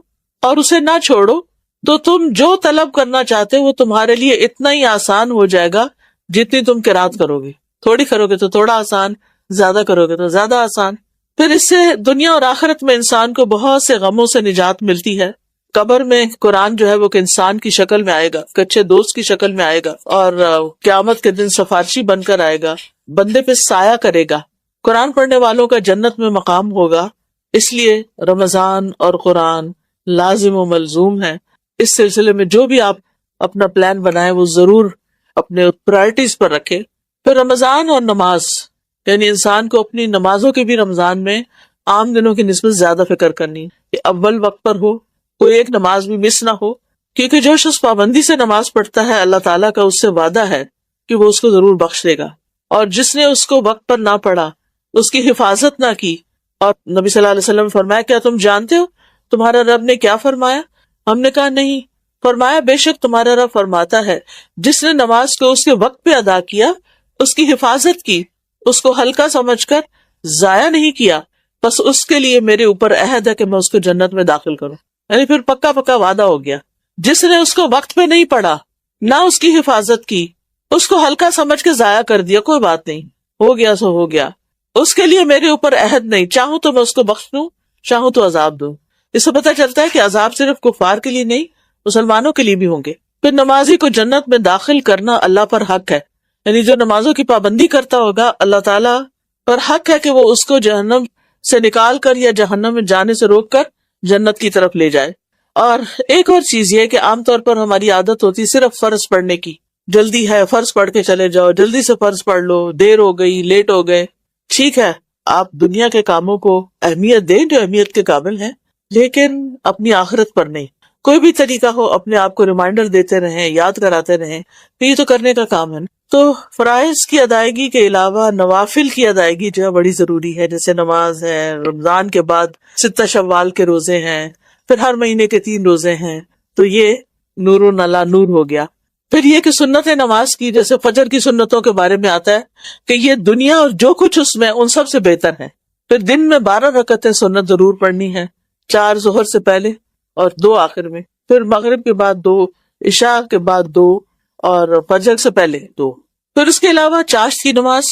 اور اسے نہ چھوڑو، تو تم جو طلب کرنا چاہتے وہ تمہارے لیے اتنا ہی آسان ہو جائے گا جتنی تم قرات کرو گے، تھوڑی کرو گے تو تھوڑا آسان، زیادہ کرو گے تو زیادہ آسان۔ پھر اس سے دنیا اور آخرت میں انسان کو بہت سے غموں سے نجات ملتی ہے۔ قبر میں قرآن جو ہے وہ انسان کی شکل میں آئے گا، کچے دوست کی شکل میں آئے گا، اور قیامت کے دن سفارشی بن کر آئے گا، بندے پہ سایہ کرے گا۔ قرآن پڑھنے والوں کا جنت میں مقام ہوگا، اس لیے رمضان اور قرآن لازم و ملزوم ہے۔ اس سلسلے میں جو بھی آپ اپنا پلان بنائیں وہ ضرور اپنے پرائرٹیز پر رکھے۔ پھر رمضان اور نماز، یعنی انسان کو اپنی نمازوں کے بھی رمضان میں عام دنوں کی نسبت زیادہ فکر کرنی کہ اول وقت پر ہو، کوئی ایک نماز بھی مس نہ ہو، کیونکہ جو شخص پابندی سے نماز پڑھتا ہے اللہ تعالیٰ کا اس سے وعدہ ہے کہ وہ اس کو ضرور بخش دے گا، اور جس نے اس کو وقت پر نہ پڑھا، اس کی حفاظت نہ کی۔ اور نبی صلی اللہ علیہ وسلم نے فرمایا کیا تم جانتے ہو تمہارا رب نے کیا فرمایا؟ ہم نے کہا نہیں۔ فرمایا بے شک تمہارا رب فرماتا ہے جس نے نماز کو اس کے وقت پہ ادا کیا، اس کی حفاظت کی، اس کو ہلکا سمجھ کر ضائع نہیں کیا، بس اس کے لیے میرے اوپر عہد ہے کہ میں اس کو جنت میں داخل کروں۔ یعنی پھر پکا پکا وعدہ ہو گیا۔ جس نے اس کو وقت پہ نہیں پڑھا، نہ اس کی حفاظت کی، اس کو ہلکا سمجھ کے ضائع کر دیا، کوئی بات نہیں، ہو گیا سو ہو گیا، اس کے لیے میرے اوپر عہد نہیں، چاہوں تو میں اس کو بخش دوں، چاہوں تو عذاب دوں۔ اس سے پتہ چلتا ہے کہ عذاب صرف کفار کے لیے نہیں، مسلمانوں کے لیے بھی ہوں گے۔ پھر نمازی کو جنت میں داخل کرنا اللہ پر حق ہے، یعنی جو نمازوں کی پابندی کرتا ہوگا اللہ تعالیٰ پر حق ہے کہ وہ اس کو جہنم سے نکال کر یا جہنم میں جانے سے روک کر جنت کی طرف لے جائے۔ اور ایک اور چیز یہ کہ عام طور پر ہماری عادت ہوتی صرف فرض پڑھنے کی، جلدی ہے فرض پڑھ کے چلے جاؤ، جلدی سے فرض پڑھ لو، دیر ہو گئی، لیٹ ہو گئے۔ ٹھیک ہے آپ دنیا کے کاموں کو اہمیت دیں جو اہمیت کے قابل ہیں، لیکن اپنی آخرت پر نہیں۔ کوئی بھی طریقہ ہو اپنے آپ کو ریمائنڈر دیتے رہیں، یاد کراتے رہیں کہ یہ تو کرنے کا کام ہے۔ تو فرائض کی ادائیگی کے علاوہ نوافل کی ادائیگی جو ہے بڑی ضروری ہے، جیسے نماز ہے، رمضان کے بعد 6 شوال کے روزے ہیں، پھر ہر مہینے کے 3 روزے ہیں، تو یہ نور علی نور ہو گیا۔ پھر یہ کہ سنت نماز کی، جیسے فجر کی سنتوں کے بارے میں آتا ہے کہ یہ دنیا اور جو کچھ اس میں ان سب سے بہتر ہے۔ پھر دن میں 12 رکعتیں سنت ضرور پڑھنی ہے، 4 ظہر سے پہلے اور 2 آخر میں، پھر مغرب کے بعد 2، عشاء کے بعد 2 اور فجر سے پہلے 2۔ پھر اس کے علاوہ چاشت کی نماز،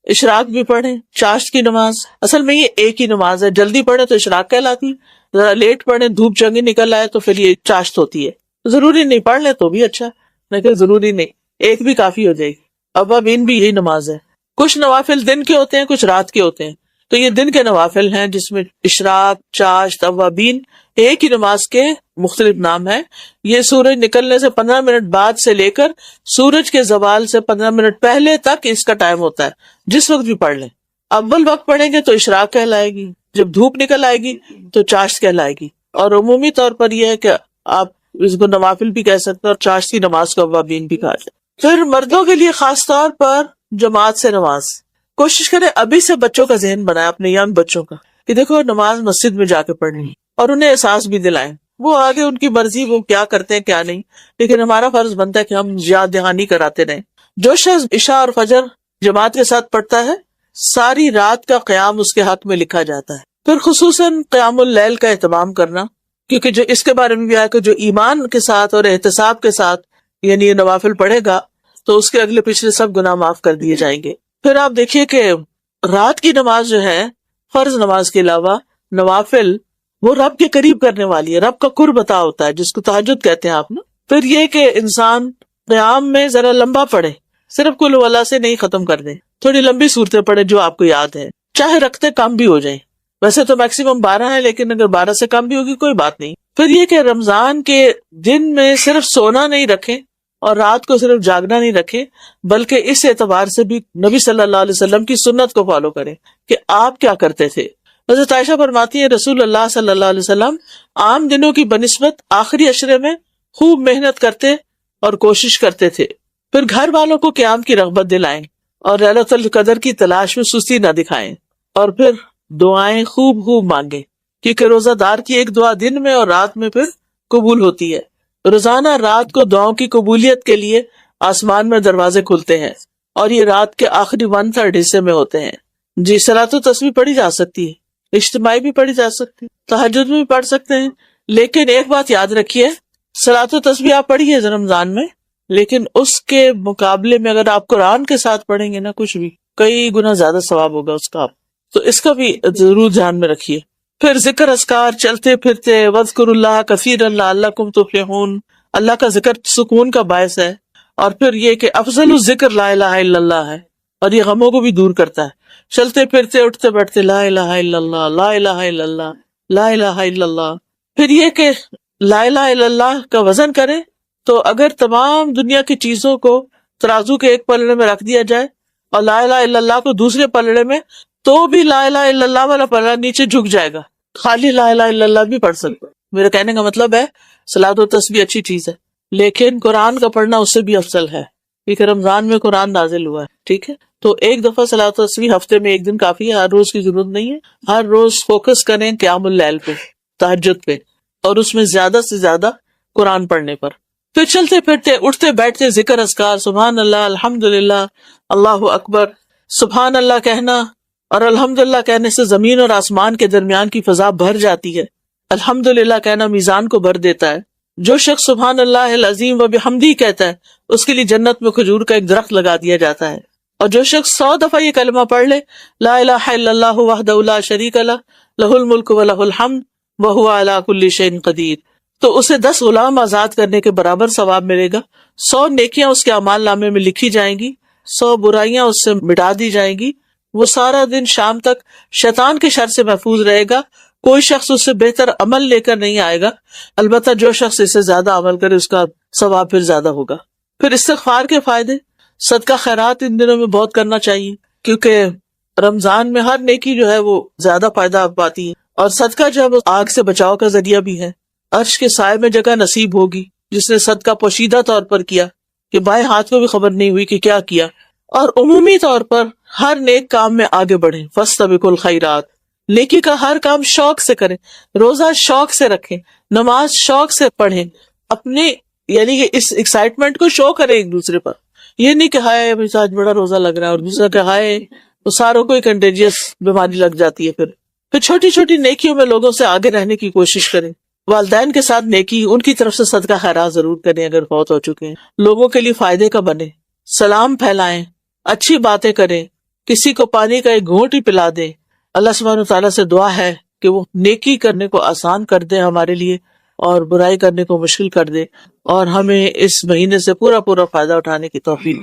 اشراق بھی پڑھیں، چاشت کی نماز اصل میں یہ ایک ہی نماز ہے، جلدی پڑھیں تو اشراق کہلاتی، ذرا لیٹ پڑھیں دھوپ چنگی نکل آئے تو پھر یہ چاشت ہوتی ہے۔ ضروری نہیں پڑھ لیں تو بھی اچھا، لیکن ضروری نہیں، ایک بھی کافی ہو جائے گی۔ اوابین بھی یہی نماز ہے۔ کچھ نوافل دن کے ہوتے ہیں، کچھ رات کے ہوتے ہیں، تو یہ دن کے نوافل ہیں جس میں اشراق، چاشت، اوابین ایک ہی نماز کے مختلف نام ہیں۔ یہ سورج نکلنے سے 15 منٹ بعد سے لے کر سورج کے زوال سے 15 منٹ پہلے تک اس کا ٹائم ہوتا ہے، جس وقت بھی پڑھ لیں۔ اول وقت پڑھیں گے تو اشراق کہلائے گی، جب دھوپ نکل آئے گی تو چاشت کہلائے گی، اور عمومی طور پر یہ ہے کہ آپ اس کو نوافل بھی کہہ سکتے ہیں اور چاشت کی نماز کو اوابین بھی کہا جائے۔ پھر مردوں کے لیے خاص طور پر جماعت سے نماز، کوشش کریں ابھی سے بچوں کا ذہن بنائیں، اپنے ینگ بچوں کا، کہ دیکھو نماز مسجد میں جا کے پڑھنی ہے، اور انہیں احساس بھی دلائیں۔ وہ آگے ان کی مرضی، وہ کیا کرتے ہیں کیا نہیں، لیکن ہمارا فرض بنتا ہے کہ ہم یاد دہانی کراتے رہیں۔ جو شخص عشاء اور فجر جماعت کے ساتھ پڑھتا ہے، ساری رات کا قیام اس کے حق میں لکھا جاتا ہے۔ پھر خصوصاً قیام اللیل کا اہتمام کرنا، کیونکہ جو اس کے بارے میں بھی آیا کہ جو ایمان کے ساتھ اور احتساب کے ساتھ یعنی یہ نوافل پڑھے گا تو اس کے اگلے پچھلے سب گناہ معاف کر دیے جائیں گے۔ پھر آپ دیکھیے کہ رات کی نماز جو ہے، فرض نماز کے علاوہ نوافل، وہ رب کے قریب کرنے والی ہے، رب کا قرب عطا ہوتا ہے، جس کو تہجد کہتے ہیں آپ نا۔ پھر یہ کہ انسان قیام میں ذرا لمبا پڑھے، صرف قل هو اللہ سے نہیں ختم کر دیں، تھوڑی لمبی صورتیں پڑھے جو آپ کو یاد ہے، چاہے رکھتے کم بھی ہو جائیں، ویسے تو میکسیمم 12 ہے، لیکن اگر 12 سے کم بھی ہوگی کوئی بات نہیں۔ پھر یہ کہ رمضان کے دن میں صرف سونا نہیں رکھیں اور رات کو صرف جاگنا نہیں رکھیں، بلکہ اس اعتبار سے بھی نبی صلی اللہ علیہ وسلم کی سنت کو فالو کریں کہ آپ کیا کرتے تھے۔ حضرت عائشہ فرماتی ہیں رسول اللہ صلی اللہ علیہ وسلم عام دنوں کی بنسبت آخری عشرے میں خوب محنت کرتے اور کوشش کرتے تھے۔ پھر گھر والوں کو قیام کی رغبت دلائیں اور ليلۃ القدر کی تلاش میں سستی نہ دکھائیں، اور پھر دعائیں خوب خوب مانگیں، کیونکہ روزہ دار کی ایک دعا دن میں اور رات میں پھر قبول ہوتی ہے۔ روزانہ رات کو دعاؤں کی قبولیت کے لیے آسمان میں دروازے کھلتے ہیں، اور یہ رات کے آخری 1/3 حصے میں ہوتے ہیں۔ جی، صلاۃ و تسبیح پڑھی جا سکتی ہے، اجتماعی بھی پڑھی جا سکتی ہے، تہجد میں بھی پڑھ سکتے ہیں، لیکن ایک بات یاد رکھیے، صلاۃ و تسبیح آپ پڑھیے رمضان میں، لیکن اس کے مقابلے میں اگر آپ قرآن کے ساتھ پڑھیں گے نا کچھ بھی، کئی گنا زیادہ ثواب ہوگا اس کا، تو اس کا بھی ضرور دھیان میں رکھیے۔ پھر ذکر اذکار، چلتے پھرتے وَاذْكُرُوا اللَّهَ كَثِيرًا لَعَلَّكُمْ تُفْلِحُونَ، اللہ کا ذکر سکون کا باعث ہے، اور پھر یہ کہ افضل الذکر لا الہ الا اللہ ہے، اور یہ غموں کو بھی دور کرتا ہے۔ چلتے پھرتے اٹھتے بیٹھتے لا الہ الا اللہ، لا الہ الا اللہ، لا الہ الا اللہ۔ پھر یہ کہ لا الہ الا اللہ کا وزن کریں تو اگر تمام دنیا کی چیزوں کو ترازو کے ایک پلڑے میں رکھ دیا جائے اور لا الہ الا اللہ کو دوسرے پلڑے میں، تو بھی لا الہ الا اللہ والا پلڑا نیچے جھک جائے گا، خالی لا الہ الا اللہ بھی پڑھ سکتے۔ میرا کہنے کا مطلب ہے صلاۃ و تسبیح اچھی چیز ہے، لیکن قرآن کا پڑھنا اس سے بھی افضل ہے، کیونکہ رمضان میں قرآن نازل ہوا ہے، ٹھیک ہے؟ تو ایک دفعہ صلاۃ و تسبیح ہفتے میں ایک دن کافی ہے، ہر روز کی ضرورت نہیں ہے۔ ہر روز فوکس کریں قیام اللیل پہ، تہجد پہ، اور اس میں زیادہ سے زیادہ قرآن پڑھنے پر۔ پھر چلتے پھرتے اٹھتے بیٹھتے ذکر اذکار، سبحان اللہ، الحمدللہ، اللہ اکبر، سبحان اللہ کہنا اور الحمدللہ کہنے سے زمین اور آسمان کے درمیان کی فضا بھر جاتی ہے۔ الحمدللہ کہنا میزان کو بھر دیتا ہے۔ جو شخص سبحان اللہ العظیم و بحمدہ کہتا ہے اس کے لیے جنت میں کھجور کا ایک درخت لگا دیا جاتا ہے۔ اور جو شخص 100 دفعہ یہ کلمہ پڑھ لے، لا الہ الا اللہ وحدہ لا شریک لہ، لہ الملک و لہ الحمد وہو علی کل شیء قدیر، تو اسے 10 غلام آزاد کرنے کے برابر ثواب ملے گا، 100 نیکیاں اس کے اعمال نامے میں لکھی جائیں گی، 100 برائیاں اس سے مٹا دی جائیں گی۔ وہ سارا دن شام تک شیطان کے شر سے محفوظ رہے گا، کوئی شخص اس سے بہتر عمل لے کر نہیں آئے گا، البتہ جو شخص اس سے زیادہ عمل کرے اس کا ثواب پھر زیادہ ہوگا۔ پھر استغفار کے فائدے، صدقہ خیرات ان دنوں میں بہت کرنا چاہیے، کیونکہ رمضان میں ہر نیکی جو ہے وہ زیادہ فائدہ پاتی ہے، اور صدقہ جو ہے وہ آگ سے بچاؤ کا ذریعہ بھی ہے۔ عرش کے سائے میں جگہ نصیب ہوگی جس نے صدقہ پوشیدہ طور پر کیا، کہ بائیں ہاتھ کو بھی خبر نہیں ہوئی کہ کیا کیا۔ اور عمومی طور پر ہر نیک کام میں آگے بڑھیں، فاستبقوا الخیرات، نیکی کا ہر کام شوق سے کریں، روزہ شوق سے رکھیں، نماز شوق سے پڑھیں، اپنے یعنی کہ اس ایکسائٹمنٹ کو شو کریں ایک دوسرے پر۔ یہ نہیں کہ ہائے آج بڑا روزہ لگ رہا ہے، اور دوسرا کہ ہائے وہ ساروں کو کنٹیجیس بیماری لگ جاتی ہے. پھر چھوٹی چھوٹی نیکیوں میں لوگوں سے آگے رہنے کی کوشش کریں. والدین کے ساتھ نیکی، ان کی طرف سے صدقہ خیرات ضرور کریں اگر فوت ہو چکے ہیں. لوگوں کے لیے فائدے کا بنے، سلام پھیلائیں، اچھی باتیں کریں، کسی کو پانی کا ایک گھونٹ ہی پلا دیں. اللہ سبحانہ وتعالیٰ سے دعا ہے کہ وہ نیکی کرنے کو آسان کر دے ہمارے لیے اور برائی کرنے کو مشکل کر دے، اور ہمیں اس مہینے سے پورا فائدہ اٹھانے کی توفیق.